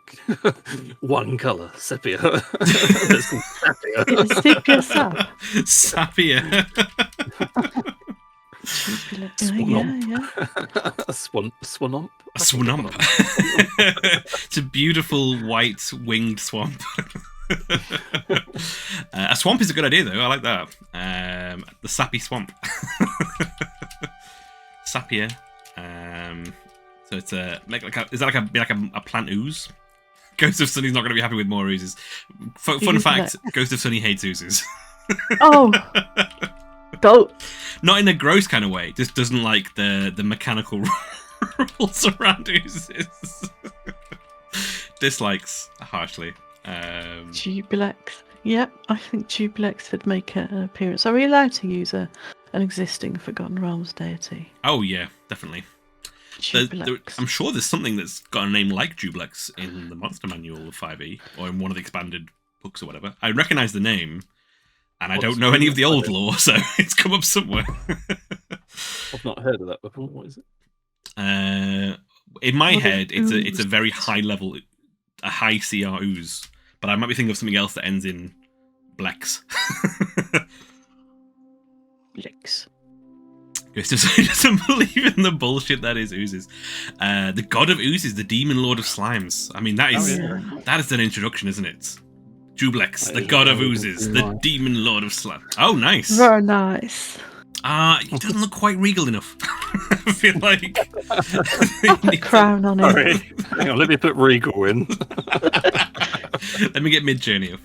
one colour, sepia. It's called sapia.
It's sepia sap.
Sapia.
Swanump.
A swamp. It's a beautiful white winged swamp. A swamp is a good idea, though. I like that. The sappy swamp. Sapia. So it's is that like a plant ooze? Ghost of Sunny's not going to be happy with more oozes. Fun fact: Ghost of Sunny hates oozes.
Oh, don't.
Not in a gross kind of way. Just doesn't like the mechanical rules around oozes. Dislikes harshly.
Jubilex. Yep, I think Jubilex would make an appearance. Are we allowed to use an existing Forgotten Realms deity?
Oh yeah, definitely. I'm sure there's something that's got a name like Jublex in the Monster Manual of 5e, or in one of the expanded books or whatever. I recognise the name, and I don't know any of the old lore, so it's come up somewhere.
I've not heard of that before. What is it?
In my head, it's a very high level, a high CR ooze, but I might be thinking of something else that ends in Blex.
Blex.
Ghost of Sunny doesn't believe in the bullshit that is oozes. The god of oozes, the demon lord of slimes. I mean, that is an introduction, isn't it? Jublex, the god of oozes, the demon lord of slimes. Oh, nice.
Very nice.
He doesn't look quite regal enough. I feel like
Put a crown on him.
Sorry. Hang on, let me put regal in.
Let me get Mid-Journey up.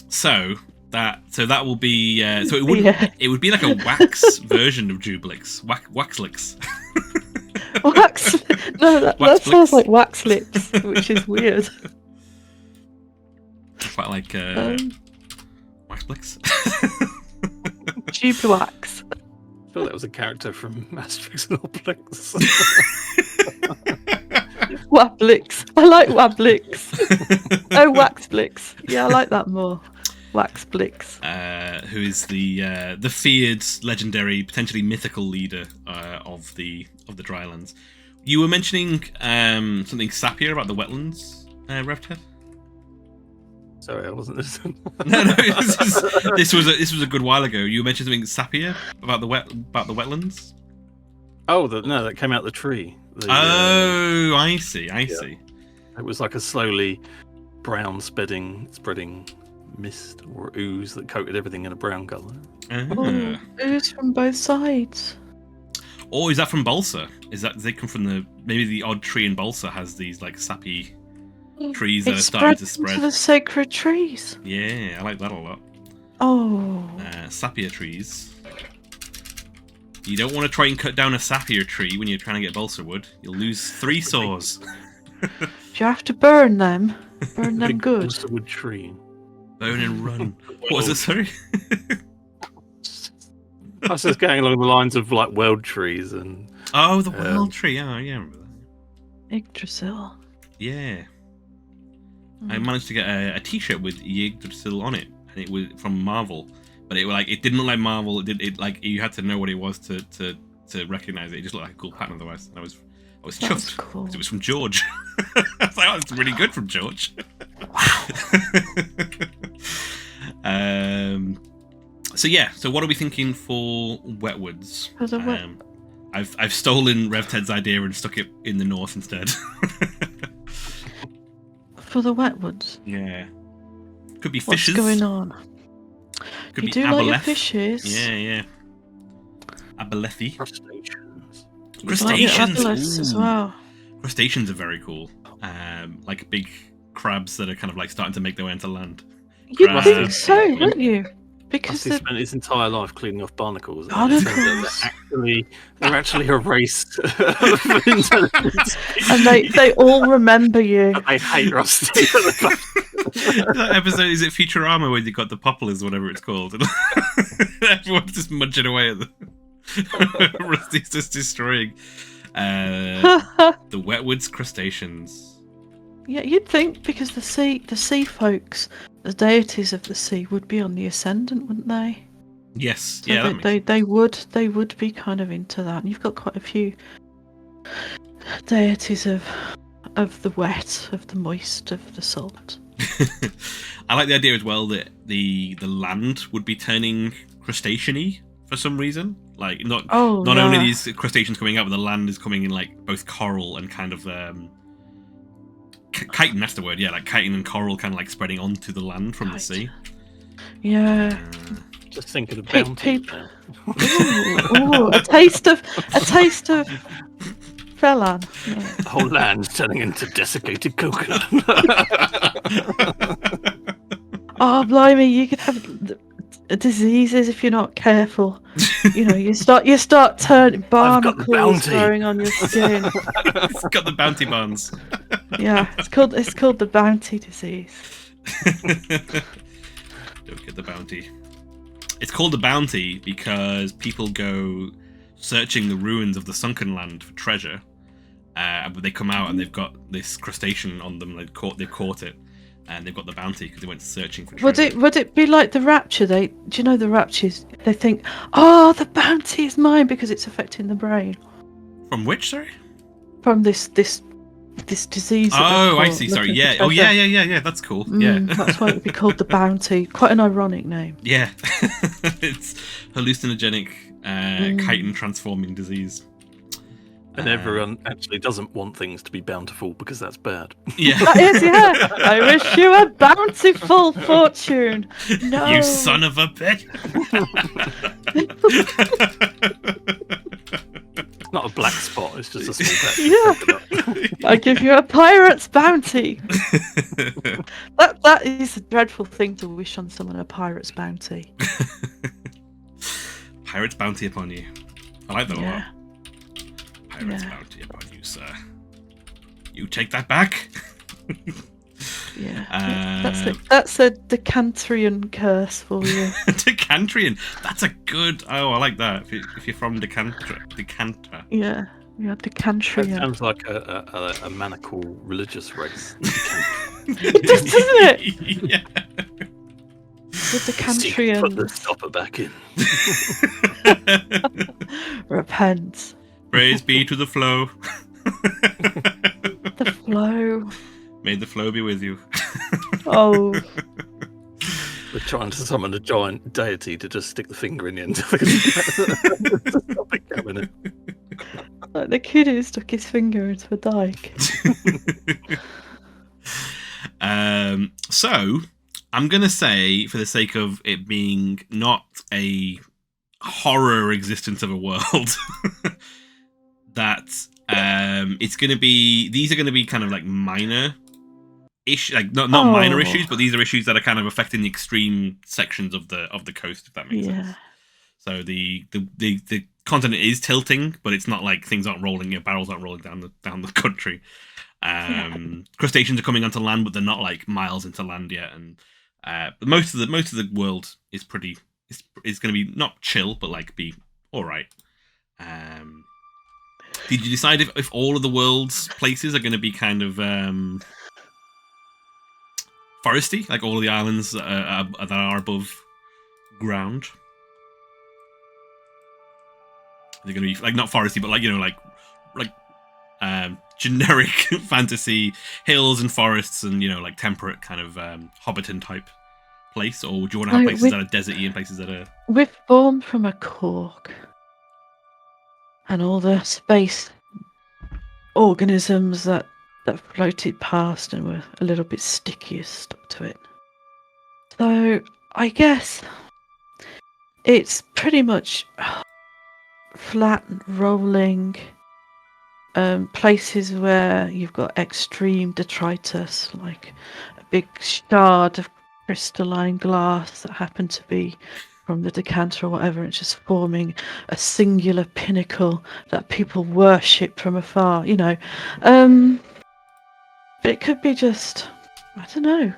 So that will be so it would be like a wax version of Jublex. Waxlix.
Wax? No, that sounds like wax lips, which is weird.
Quite like Waxblix.
Jublewax.
I thought that was a character from Asterix and Obelix.
Wablix. I like Wablix. Oh, Waxblix. Yeah, I like that more. Waxblix.
Who is the feared, legendary, potentially mythical leader of the Drylands. You were mentioning something sappier about the wetlands, Revted?
Sorry, I wasn't listening.
No, this was a good while ago. You mentioned something sappier about the wetlands.
Oh, that came out the tree.
I see.
It was like a slowly brown spreading mist or ooze that coated everything in a brown colour.
Oh, ooze from both sides.
Or is that from Balsa? Does they come from maybe the odd tree in Balsa has these like sappy trees that are starting to spread.
Into the sacred trees.
Yeah, I like that a lot.
Oh.
Sappier trees. You don't want to try and cut down a sappier tree when you're trying to get balsa wood. You'll lose 3 saws.
You have to burn them. Burn them good.
Balsa wood tree.
Bone and run. What was it, sorry?
I was just going along the lines of like world trees and.
Oh, the world tree. Oh, yeah, I remember that.
Yggdrasil.
Yeah. I managed to get a T-shirt with Yggdrasil on it, and it was from Marvel. But it didn't look like Marvel. It like you had to know what it was to recognize it. It just looked like a cool pattern otherwise. I was chuffed.
Cool.
It was from George. I was like, oh, it's really good from George.
Wow.
So what are we thinking for Wetwoods?
For the
I've stolen RevTed's idea and stuck it in the north instead.
For the Wetwoods?
Yeah. Could be fishes.
What's going on?
Could
you
be
do
aboleth.
like your fishes?
Yeah. Abalethi.
Crustaceans.
Like as well.
Crustaceans are very cool. Like big crabs that are kind of like starting to make their way into land.
You'd think so, wouldn't you? Because
he spent his entire life cleaning off barnacles.
Barnacles.
They're actually a race of intelligence.
And they all remember you.
I hate Rusty.
That episode, is it Futurama where you got the poplars, whatever it's called? And everyone's just munching away at the Rusty's just destroying. The wetwoods crustaceans.
Yeah, you'd think because the sea folks, the deities of the sea, would be on the ascendant, wouldn't they?
Yes,
So
yeah,
they would be kind of into that. And you've got quite a few deities of the wet, of the moist, of the salt.
I like the idea as well that the land would be turning crustacean-y for some reason. Like not only these crustaceans coming out, but the land is coming in like both coral and kind of chitin. That's the word. Yeah, like chitin and coral kind of like spreading onto the land from the sea.
Yeah.
Just think of the bounty.
Ooh, a taste of Fellan. Yeah.
The whole land's turning into desiccated coconut.
Oh, blimey! You could have diseases if you're not careful. You know, you start turning barnacles growing on your skin.
It's got the bounty buns.
Yeah, it's called the bounty disease.
Don't get the bounty. It's called the bounty because people go searching the ruins of the sunken land for treasure, but they come out and they've got this crustacean on them. They've caught it, and they've got the bounty because they went searching for treasure.
Would it be like the rapture? Do you know the raptures? They think, oh, the bounty is mine because it's affecting the brain.
From which, sorry?
From this disease.
Oh, I see. Sorry, yeah. Oh, yeah. That's cool. Yeah,
that's why it would be called the bounty. Quite an ironic name.
Yeah, it's hallucinogenic, chitin transforming disease.
And everyone actually doesn't want things to be bountiful because that's bad.
Yeah,
that is. Yeah, I wish you a bountiful fortune. No,
you son of a bitch.
It's not a black spot, it's just a small patch.
Yeah. I give you a pirate's bounty. That is a dreadful thing to wish on someone, a pirate's bounty.
Pirate's bounty upon you. I like that a lot. Pirate's bounty upon you, sir. You take that back.
Yeah, that's a Decantrian curse for you.
Decantrian. That's a good. Oh, I like that. If you're from Decanter.
Yeah, Decantrian.
That sounds like a maniacal religious race.
It does, doesn't it?
Yeah.
The Decantrian.
Put the stopper back in.
Repent.
Praise be to the flow.
The flow.
May the flow be with you.
Oh.
We're trying to summon a giant deity to just stick the finger in the end of it.
Like the kid who stuck his finger into a dike.
So, I'm going to say, for the sake of it being not a horror existence of a world, that it's going to be, these are going to be kind of like minor issues, like not minor issues, but these are issues that are kind of affecting the extreme sections of the coast, if that makes sense. So the continent is tilting, but it's not like things aren't rolling, barrels aren't rolling down the country. Crustaceans are coming onto land, but they're not like miles into land yet, and most of the world is pretty is going to be not chill, but like be all right. Did you decide if all of the world's places are going to be kind of foresty, like all of the islands that are above ground? They're going to be like not foresty, but like, you know, like generic fantasy hills and forests, and, you know, like temperate kind of Hobbiton type place, or would you want to have places that are deserty and places that are?
We're formed from a cork, and all the space organisms that floated past and were a little bit sticky stuck to it. So I guess it's pretty much flat, rolling places where you've got extreme detritus, like a big shard of crystalline glass that happened to be from the decanter or whatever, and it's just forming a singular pinnacle that people worship from afar, you know. But it could be just, I don't know.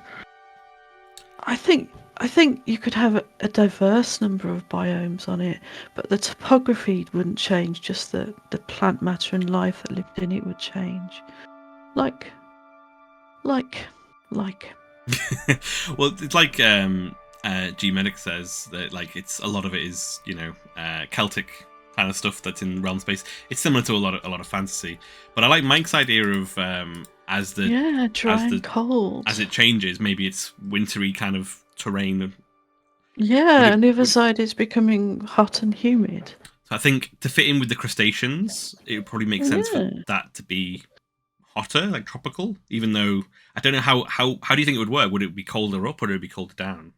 I think I think you could have a diverse number of biomes on it, but the topography wouldn't change. Just the plant matter and life that lived in it would change. Like.
Well, it's like G Medic says that like it's a lot of it is Celtic kind of stuff that's in realm space. It's similar to a lot of fantasy, but I like Mike's idea of as
dry and cold.
As it changes, maybe it's wintry kind of terrain.
Yeah, and the other side is becoming hot and humid.
So I think to fit in with the crustaceans, it would probably make sense for that to be hotter, like tropical. Even though I don't know how do you think it would work? Would it be colder up or would it be colder down?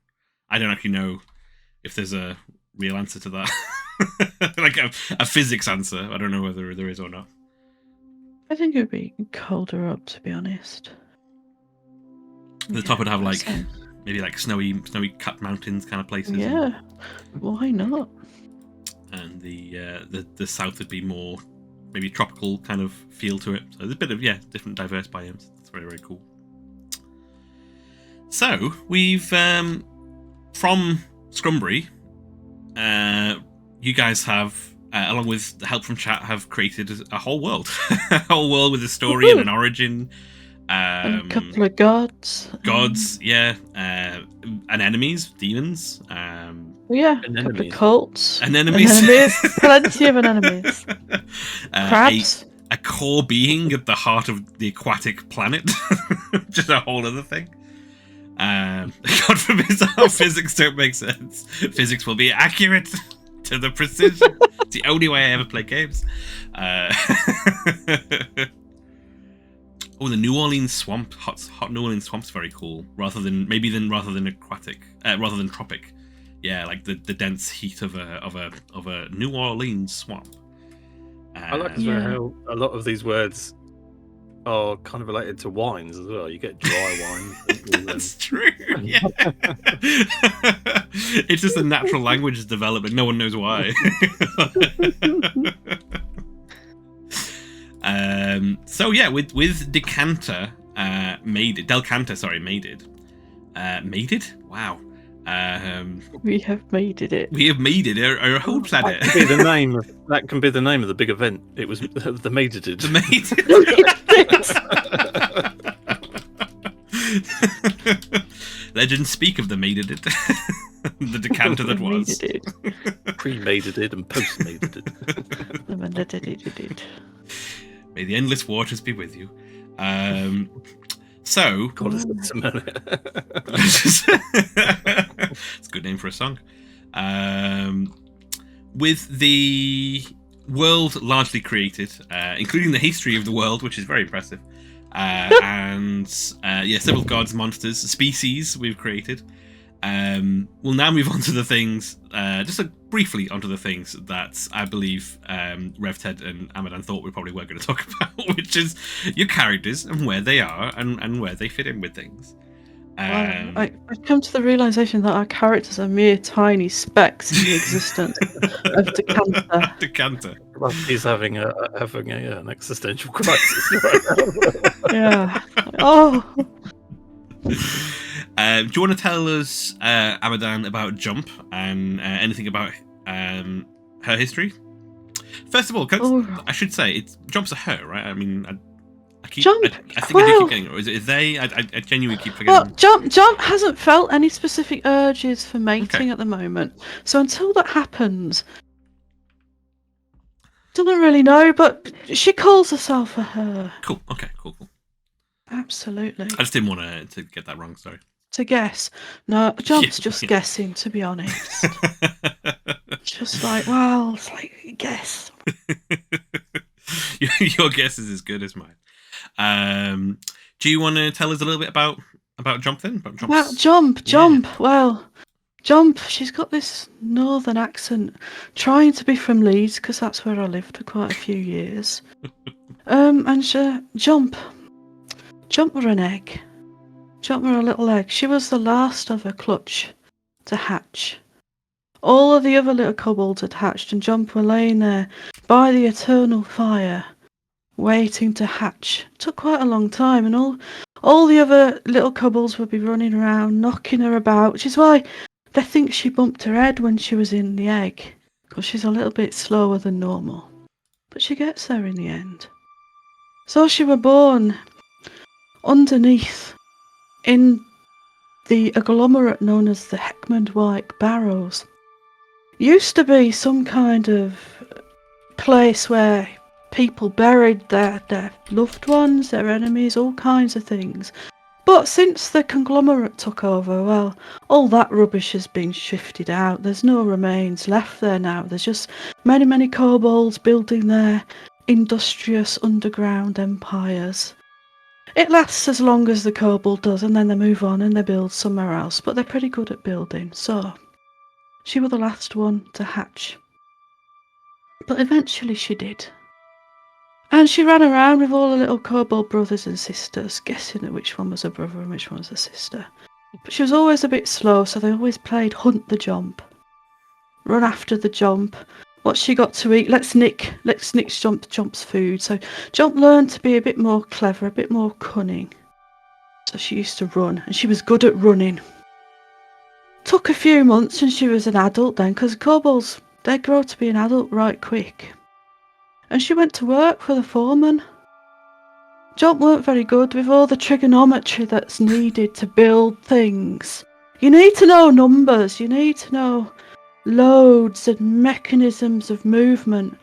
I don't actually know if there's a real answer to that. Like a physics answer. I don't know whether there is or not.
I think it would be colder up, to be honest.
The top would have like maybe like snowy capped mountains kind of places.
Yeah, why not?
And the south would be more maybe tropical kind of feel to it. So there's a bit of different diverse biomes. That's very, very cool. So we've from Scrumberry, you guys have, along with the help from chat, have created a whole world, a whole world with a story and an origin.
And a couple of gods.
And enemies, demons.
A couple of cults.
Anemones.
Plenty of anemones. Crabs.
A core being at the heart of the aquatic planet. Just a whole other thing. God forbid our physics don't make sense. Physics will be accurate to the precision. It's the only way I ever play games. Oh, the New Orleans swamp, hot New Orleans swamp's very cool. Rather than aquatic, rather than tropic. Yeah, like the dense heat of a New Orleans swamp.
I like as well how a lot of these words are kind of related to wines as well. You get dry wine.
That's true. Yeah. It's just a natural language development. No one knows why. With Decanter made it. Wow.
We have made it.
We have made it. Our whole planet.
That can be the name of the big event. It was the made it.
The made it. Legends speak of the made it. The decanter that was.
Pre-made it and post-made it.
May the endless waters be with you. So,
it's
a good name for a song. With the world largely created, including the history of the world, which is very impressive, and several gods, monsters, species we've created. We'll now move on to the things, briefly onto the things that I believe RevTed and Amadan thought we probably weren't going to talk about, which is your characters and where they are and where they fit in with things.
I've come to the realization that our characters are mere tiny specks in the existence of Decanter.
Decanter.
He's having an existential crisis right now.
Yeah. Oh.
Do you want to tell us, Amadan, about Jump and anything about her history? First of all, I should say Jump's a her, right? I mean, I keep getting, or is it they? I genuinely keep forgetting.
Well, Jump hasn't felt any specific urges for mating at the moment, so until that happens, doesn't really know. But she calls herself a her.
Cool. Okay. Cool.
Absolutely.
I just didn't want to get that wrong. Sorry.
To guess. No, Jump's just guessing, to be honest. Just like, well, it's like, guess.
Your guess is as good as mine. Do you want to tell us a little bit about Jump then?
Jump. Well, Jump, she's got this northern accent, trying to be from Leeds, because that's where I lived for quite a few years. Jump were an egg. Jump were a little egg. She was the last of her clutch to hatch. All of the other little kobolds had hatched, and Jump were laying there by the eternal fire, waiting to hatch. It took quite a long time, and all the other little kobolds would be running around, knocking her about, which is why they think she bumped her head when she was in the egg, because she's a little bit slower than normal. But she gets there in the end. So she were born underneath in the agglomerate known as the Heckmondwike Barrows. Used to be some kind of place where people buried their loved ones, their enemies, all kinds of things. But since the conglomerate took over, well, all that rubbish has been shifted out. There's no remains left there now. There's just many, many kobolds building their industrious underground empires. It lasts as long as the kobold does, and then they move on and they build somewhere else, but they're pretty good at building. So she was the last one to hatch. But eventually she did. And she ran around with all the little kobold brothers and sisters, guessing at which one was a brother and which one was a sister. But she was always a bit slow, so they always played hunt the jump. Run after the jump. What she got to eat, let's nick Jump's food. So Jump learned to be a bit more clever, a bit more cunning. So she used to run, and she was good at running. Took a few months and she was an adult then, because kobolds, they grow to be an adult right quick. And she went to work for the foreman. Jump weren't very good with all the trigonometry that's needed to build things. You need to know numbers, you need to know loads and mechanisms of movement.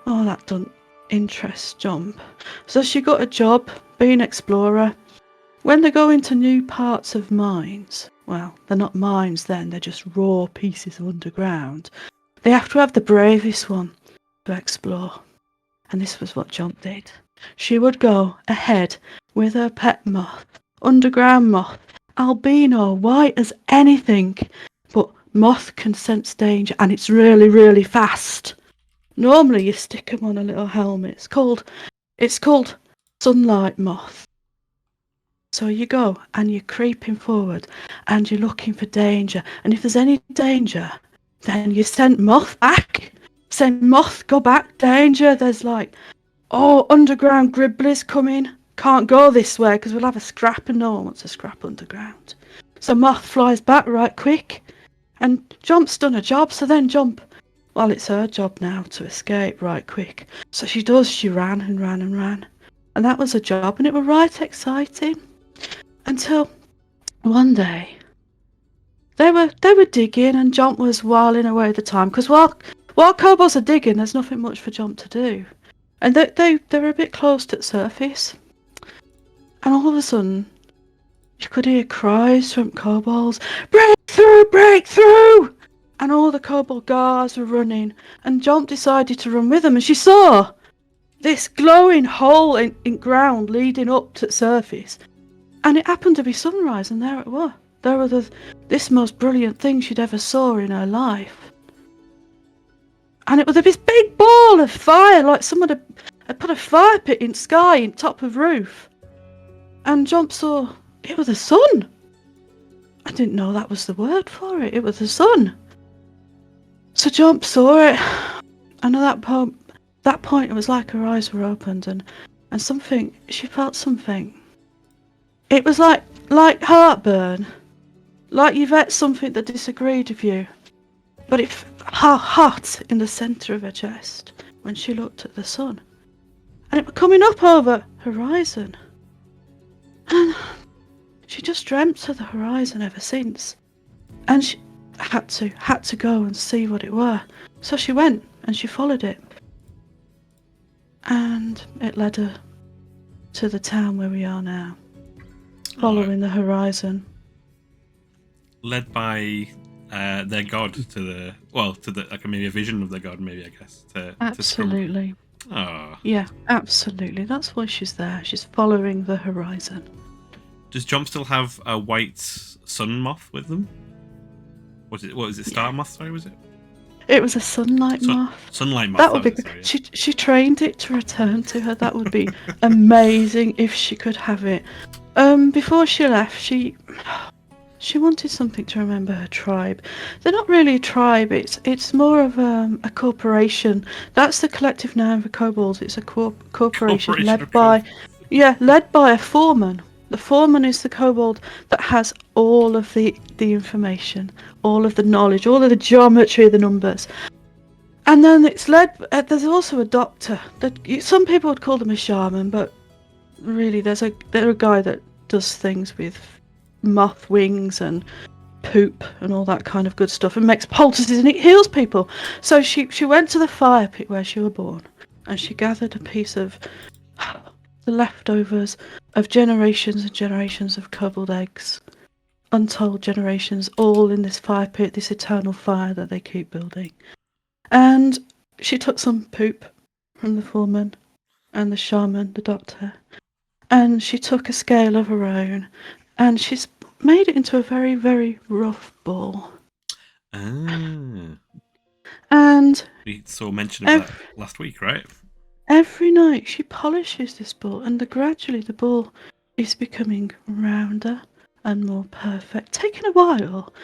Oh, that doesn't interest Jump. So she got a job being an explorer. When they go into new parts of mines, well, they're not mines then, they're just raw pieces of underground. They have to have the bravest one to explore. And this was what Jump did. She would go ahead with her pet moth, underground moth, albino, white as anything, but moth can sense danger, and it's really, really fast. Normally you stick them on a little helmet. It's called sunlight moth. So you go and you're creeping forward and you're looking for danger, and if there's any danger, then you send moth back. Send moth, go back, danger. There's underground gribblies coming. Can't go this way because we'll have a scrap, and no one wants a scrap underground. So moth flies back right quick. And Jump's done a job, so then Jump, well, it's her job now to escape right quick. So she ran and ran and ran. And that was her job, and it was right exciting. Until one day, they were digging, and Jump was whiling away the time, because while kobolds are digging, there's nothing much for Jump to do. And they're a bit close to the surface. And all of a sudden, you could hear cries from kobolds, "Break through! Break through!" And all the kobold guards were running, and Jump decided to run with them, and she saw this glowing hole in ground leading up to the surface. And it happened to be sunrise, and there it was. There was this most brilliant thing she'd ever saw in her life. And it was this big ball of fire, like someone had put a fire pit in sky in top of roof. And Jump saw it was the sun. I didn't know that was the word for it. It was the sun. So Jump saw it, and at that point it was like her eyes were opened, and she felt something. It was like heartburn, like you've ate something that disagreed with you, but it hot in the centre of her chest when she looked at the sun, and it was coming up over horizon, and she just dreamt of the horizon ever since, and she had to go and see what it were. So she went and she followed it, and it led her to the town where we are now, following the horizon.
Led by their god to the like maybe a vision of their god, maybe, I guess.
Absolutely.
Oh.
Yeah, absolutely. That's why she's there. She's following the horizon.
Does Jump still have a white sun moth with them? What was it? Star moth? Sorry, was it?
It was a sunlight moth.
Sunlight moth.
That would be. She trained it to return to her. That would be amazing if she could have it. Before she left, she She wanted something to remember her tribe. They're not really a tribe. It's more of a corporation. That's the collective noun for kobolds. It's a corporation led by a foreman. The foreman is the kobold that has all of the information, all of the knowledge, all of the geometry of the numbers. And then it's led. There's also a doctor. Some people would call them a shaman, but really, they're a guy that does things with moth wings and poop and all that kind of good stuff, and makes poultices, and it heals people. So she went to the fire pit where she was born, and she gathered a piece of the leftovers of generations and generations of kobold eggs, untold generations, all in this fire pit, this eternal fire that they keep building. And she took some poop from the foreman and the shaman, the doctor, and she took a scale of her own, and she's made it into a very, very rough ball.
Ah.
And
we saw mention of that last week, right?
Every night she polishes this ball, and gradually the ball is becoming rounder and more perfect, taking a while,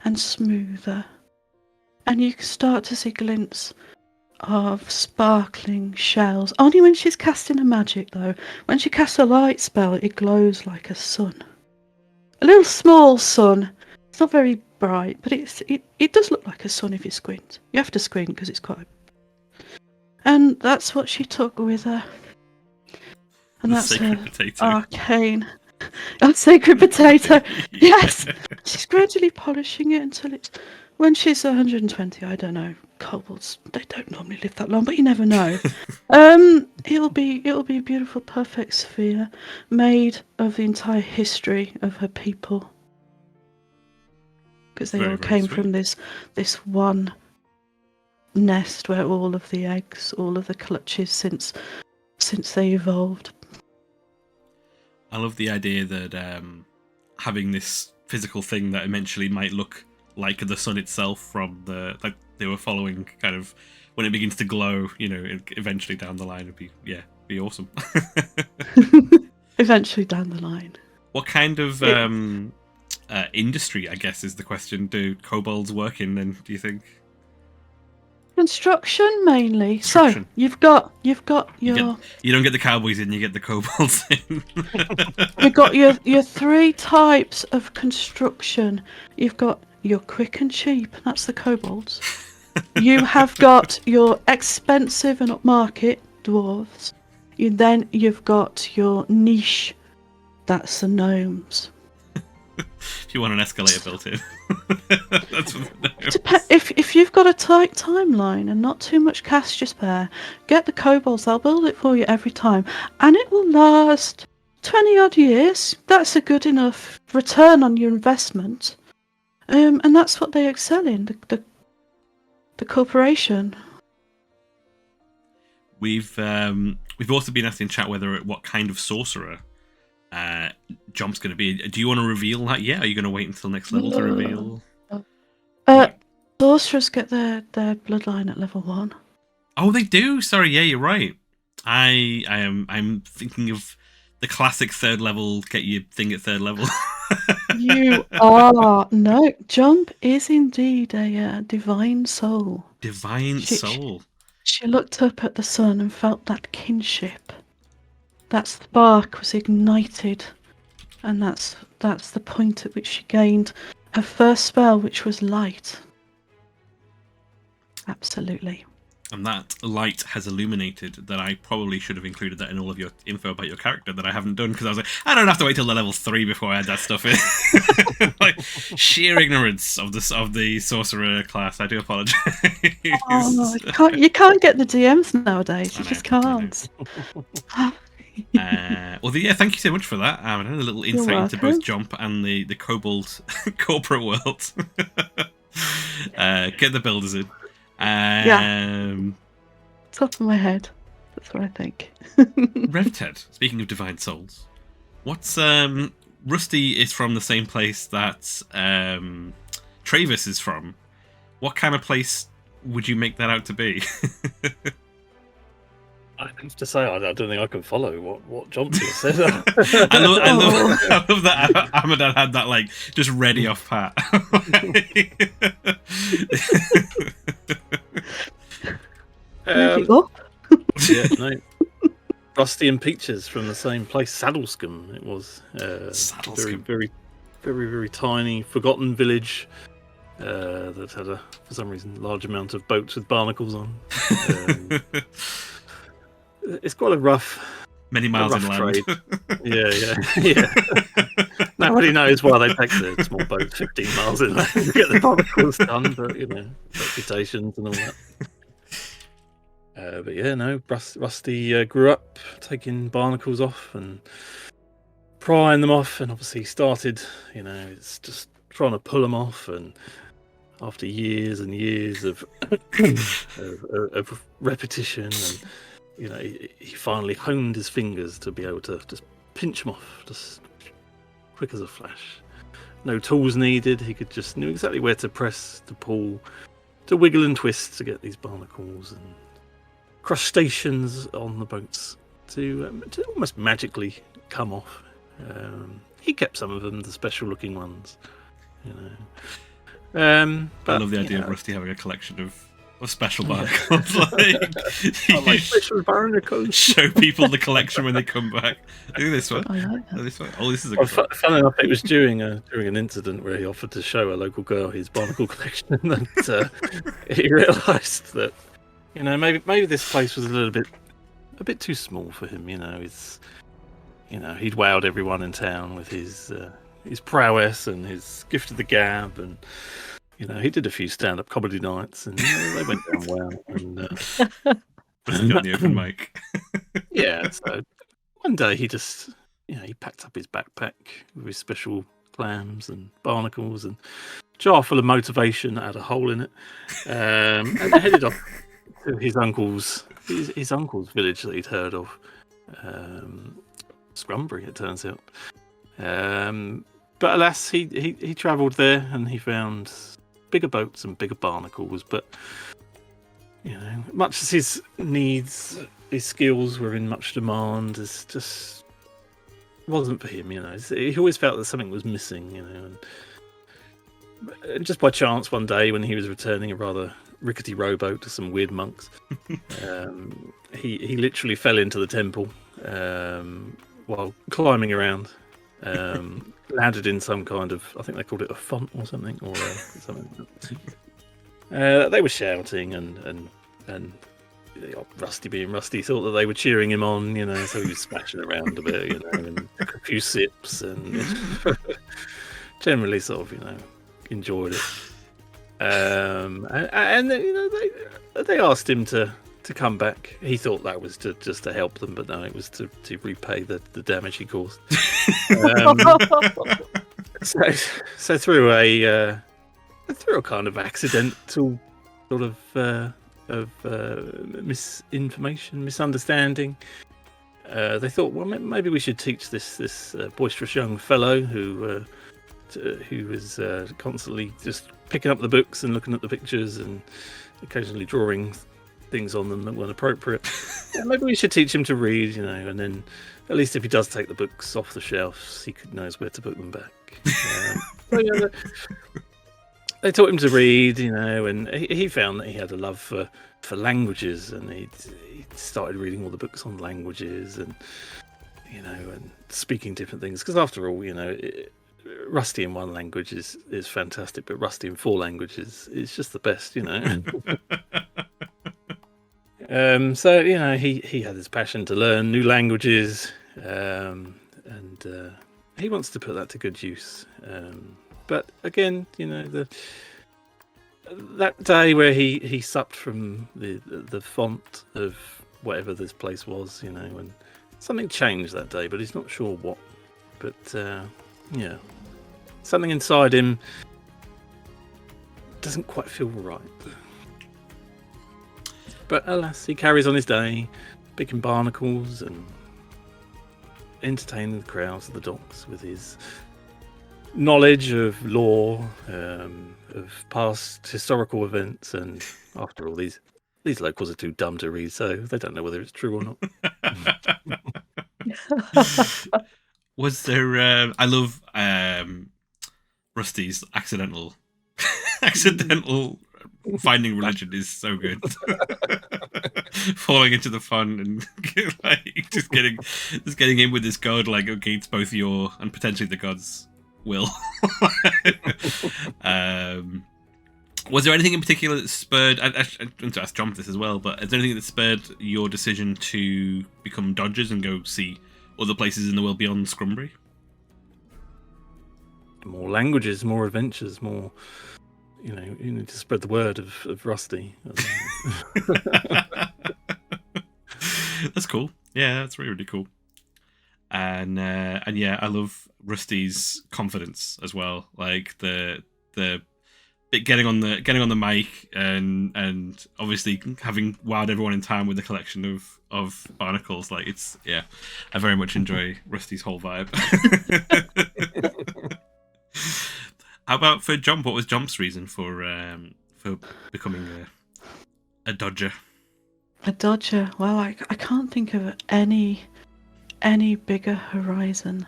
and smoother. And you can start to see glints of sparkling shells. Only when she's casting a magic, though. When she casts a light spell, it glows like a sun. A little small sun. It's not very bright, but it does look like a sun if you squint. You have to squint because it's quite... And that's what she took with her. And
the
that's
sacred
her
potato.
arcane. A sacred potato. Yes. She's gradually polishing it until it's... When she's 120, I don't know. Kobolds, they don't normally live that long, but you never know. It'll be a beautiful, perfect sphere made of the entire history of her people, because they all came from this one nest where all of the eggs, all of the clutches since they evolved.
I love the idea that having this physical thing that eventually might look like the sun itself from like they were following, kind of when it begins to glow, eventually down the line would be awesome.
Eventually down the line.
What kind of industry, I guess, is the question, do kobolds work in then, do you think?
Construction mainly. So you've got your...
You don't get the cowboys in, you get the kobolds in.
You've got your three types of construction. You've got your quick and cheap, that's the kobolds. You have got your expensive and upmarket dwarves. You've got your niche, that's the gnomes.
If you want an escalator built in. That's what the gnomes.
If you've got a tight timeline and not too much cash to spare, get the kobolds, they'll build it for you every time. And it will last 20 odd years. That's a good enough return on your investment. And that's what they excel in, the corporation.
We've also been asked in chat what kind of sorcerer Jump's going to be. Do you want to reveal that yet? Are you going to wait until next level to reveal?
Sorcerers get their bloodline at level 1.
Oh, they do. Sorry, yeah, you're right. I'm thinking of the classic 3rd level. Get your thing at 3rd level.
You are no. Jump is indeed a divine soul.
Divine soul.
She looked up at the sun and felt that kinship. That spark was ignited, and that's the point at which she gained her first spell, which was light. Absolutely.
And that light has illuminated that I probably should have included that in all of your info about your character that I haven't done, because I was like, I don't have to wait till the level 3 before I add that stuff in. Like, sheer ignorance of the sorcerer class. I do apologise.
Oh, you can't get the DMs nowadays. You just can't.
Thank you so much for that. A little insight into both Jump and the kobold corporate world. Get the builders in.
Top of my head, that's what I think.
RevTed, speaking of divine souls, what's Rusty is from the same place that Travis is from. What kind of place would you make that out to be?
I have to say, I don't think I can follow what Johnson said.
I love that Ahmadad had that like just ready off pat.
Make it up.
Yeah, no. Rusty and Peaches from the same place, Saddlescombe. It was very, very, very, very tiny, forgotten village that had for some reason, large amount of boats with barnacles on. It's quite a rough,
many miles inland.
Yeah. Nobody knows why they take the small boat 15 miles inland to get the barnacles done, but reputations and all that. But yeah, no, Rusty grew up taking barnacles off and prying them off, and obviously started, it's just trying to pull them off, and after years and years of of repetition, and he finally honed his fingers to be able to just pinch them off, just quick as a flash. No tools needed. He knew exactly where to press, to pull, to wiggle and twist to get these barnacles and crustaceans on the boats to almost magically come off. He kept some of them, the special looking ones. But,
I love the idea of Rusty having a collection of special barnacles.
Special barnacles.
Show people the collection when they come back. Look at this one.
I like that.
This one. Oh, this is a good one.
Fun enough, it was during an incident where he offered to show a local girl his barnacle collection, and he realised that maybe this place was a bit too small for him. He'd wowed everyone in town with his prowess and his gift of the gab, and he did a few stand-up comedy nights, and they went down well. And
he got the open mic.
Yeah, so one day he just he packed up his backpack with his special clams and barnacles and jar full of motivation that had a hole in it, and headed off to his uncle's village that he'd heard of, Scrumberry, it turns out. But alas, he travelled there and he found bigger boats and bigger barnacles. But much as his needs, his skills were in much demand, it just wasn't for him. He always felt that something was missing. And just by chance, one day when he was returning a rather rickety rowboat to some weird monks, he literally fell into the temple while climbing around. Landed in some kind of, I think they called it a font or something, or something. They were shouting, and Rusty being Rusty thought that they were cheering him on, so he was splashing around a bit, and took a few sips, and generally sort of, enjoyed it. And they asked him to come back. He thought that was just to help them, but no, it was to repay the damage he caused. So through a kind of accidental sort of misunderstanding, they thought, well, maybe we should teach this boisterous young fellow who was constantly just picking up the books and looking at the pictures and occasionally drawing things on them that weren't appropriate. Maybe we should teach him to read, and then at least if he does take the books off the shelves, he knows where to put them back. They taught him to read, and he found that he had a love for languages, and he started reading all the books on languages, and and speaking different things. Because after all, Rusty in one language is fantastic, but Rusty in 4 languages is just the best, So he had this passion to learn new languages, and he wants to put that to good use. But again, that day where he supped from the font of whatever this place was, and something changed that day, but he's not sure what. But something inside him doesn't quite feel right. But alas, he carries on his day, picking barnacles and entertaining the crowds at the docks with his knowledge of lore, of past historical events, and after all, these These locals are too dumb to read, so they don't know whether it's true or not.
Was there? I love Rusty's accidental finding religion is so good. Falling into the fun and like just getting in with this god like against both your and potentially the god's will. Was there anything in particular that spurred? I want to ask John this as well, but is there anything that spurred your decision to become Dodgers and go see other places in the world beyond Scrumberry?
More languages, more adventures, more. You need to spread the word of Rusty.
That's cool. Yeah, that's really, really cool. And yeah, I love Rusty's confidence as well. Like the bit getting on the mic and obviously having wowed everyone in time with the collection of barnacles. Like I very much enjoy Rusty's whole vibe. How about for Jump? What was Jump's reason for becoming a Dodger?
A Dodger. Well, I can't think of any bigger horizon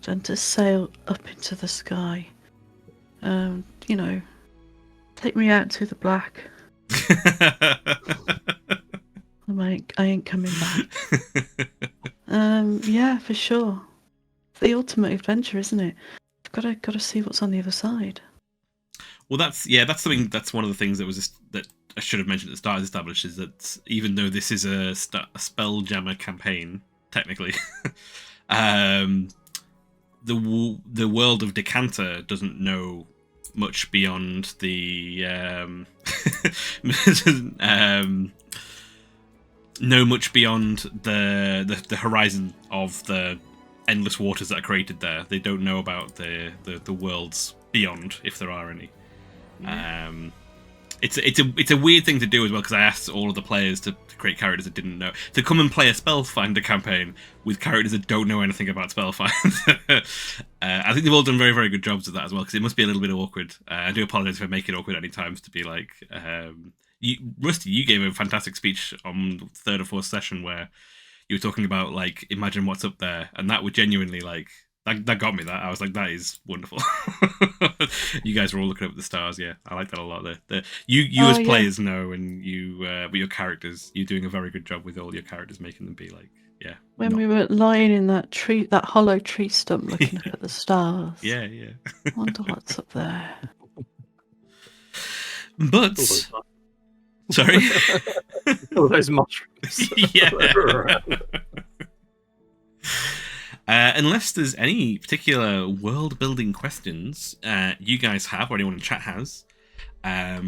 than to sail up into the sky. Take me out to the black. I ain't coming back. Yeah, for sure. It's the ultimate adventure, isn't it? Got to see what's on the other side.
Well, that's something. That's one of the things that I should have mentioned at the start. Is established is that even though this is a Spelljammer campaign, technically, the world of Decanter doesn't know much beyond the know much beyond the horizon of the endless waters that are created there. They don't know about the worlds beyond, if there are any. It's a weird thing to do as well, because I asked all of the players to create characters that didn't know, to come and play a Spellfinder campaign with characters that don't know anything about Spellfinder. I think they've all done very, very good jobs of that as well, because it must be a little bit awkward. I do apologize if I make it awkward any times to be like, Rusty, you gave a fantastic speech on the third or fourth session where you were talking about like, imagine what's up there, and that would genuinely like that got me. That I was like, that is wonderful. You guys were all looking up at the stars. Yeah, I like that a lot. You as players know, and you with your characters, you're doing a very good job with all your characters, making them be like, yeah.
When we were lying in that tree, that hollow tree stump, looking up at the stars.
Yeah.
Wonder what's up there.
But sorry,
all those mushrooms.
Yeah. Unless there's any particular world-building questions you guys have, or anyone in chat has,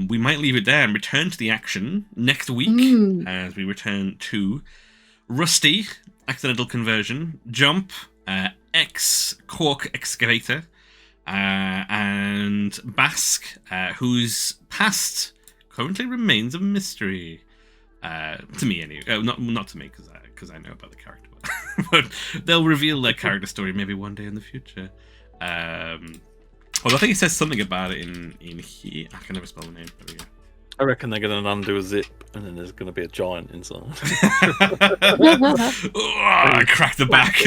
we might leave it there and return to the action next week as we return to Rusty, Accidental Conversion, Jump, Cork Excavator, and Bask, whose past currently remains a mystery. To me, anyway. Not to me, because I know about the character. But they'll reveal their character story maybe one day in the future. Well, I think it says something about it in here. I can never spell the name. There we go.
I reckon they're going to undo a zip, and then there's going to be a giant inside.
I cracked the back.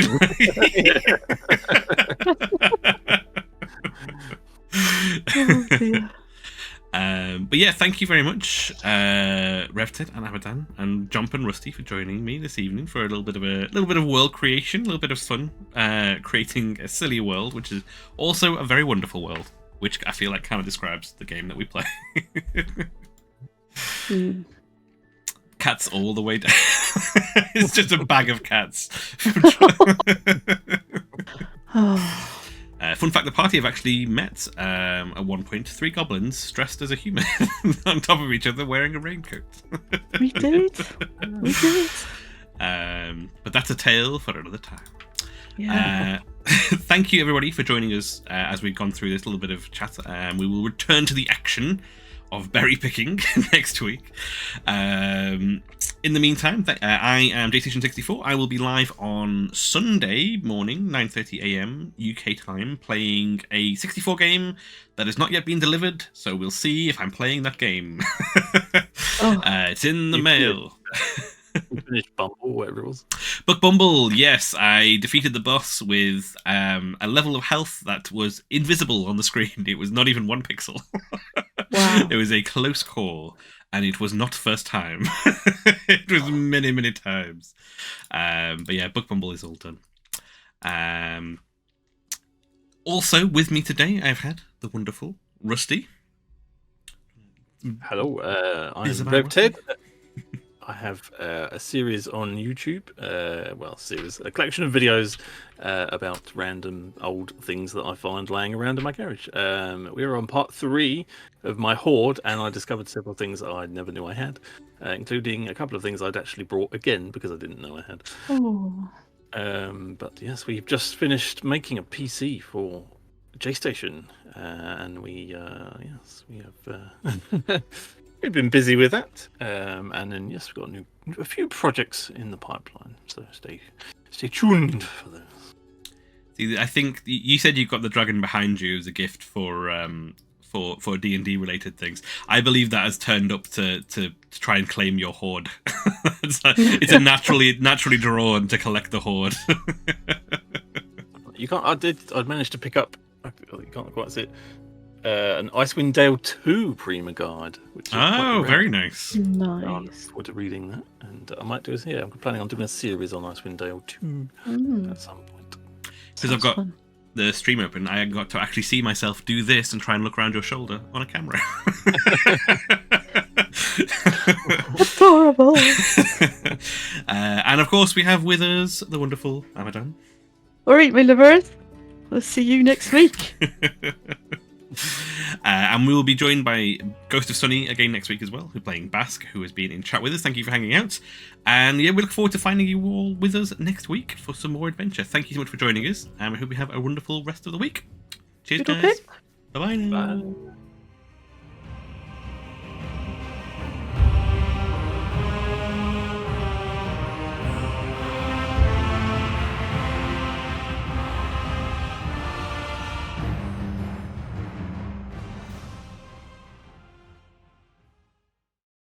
Oh dear.
But yeah, thank you very much, Revted and Abadan and Jump and Rusty for joining me this evening for a little bit of world creation, a little bit of fun, creating a silly world, which is also a very wonderful world, which I feel like kind of describes the game that we play. Cats all the way down. It's just a bag of cats. Fun fact, the party have actually met at one point 3 goblins dressed as a human on top of each other wearing a raincoat.
We did.
But that's a tale for another time.
Yeah.
Thank you everybody for joining us as we've gone through this little bit of chat. We will return to the action of berry picking next week. In the meantime, I am JStation64. I will be live on Sunday morning, 9:30 a.m. UK time, playing a 64 game that has not yet been delivered, so we'll see if I'm playing that game. It's in the mail.
You finished Bumble, whatever it was.
Book Bumble, yes. I defeated the boss with a level of health that was invisible on the screen. It was not even 1 pixel.
Wow.
It was a close call, and it was not first time. It was many, many times. But yeah, Book Bumble is all done. Also, with me today, I've had the wonderful Rusty.
Hello, I'm RevTed. I have a series on YouTube, a collection of videos about random old things that I find laying around in my garage. We're on part 3 of my hoard, and I discovered several things that I never knew I had, including a couple of things I'd actually brought again because I didn't know I had.
Oh.
But yes, we've just finished making a PC for JStation, and we have... We've been busy with that, and then yes, we've got a few projects in the pipeline. So stay tuned for those.
See, I think you said you got the dragon behind you as a gift for D&D related things. I believe that has turned up to try and claim your hoard. It's a naturally drawn to collect the hoard.
You can't. I managed to pick up. You can't quite see it. An Icewind Dale 2 Prima Guide. Which is
very nice.
Nice.
I look forward to reading that, and I might do it here. I'm planning on doing a series on Icewind Dale 2 at some point.
Because I've got the stream open, I got to actually see myself do this and try and look around your shoulder on a camera.
Adorable.
And of course, we have with us the wonderful Amadon.
All right, my lovers. We'll see you next week.
And we will be joined by Ghost of Sunny again next week as well, who's playing Basque, who has been in chat with us. Thank you for hanging out. And yeah, we look forward to finding you all with us next week for some more adventure. Thank you so much for joining us, and we hope you have a wonderful rest of the week. Cheers, guys. Bye-bye now.
Bye.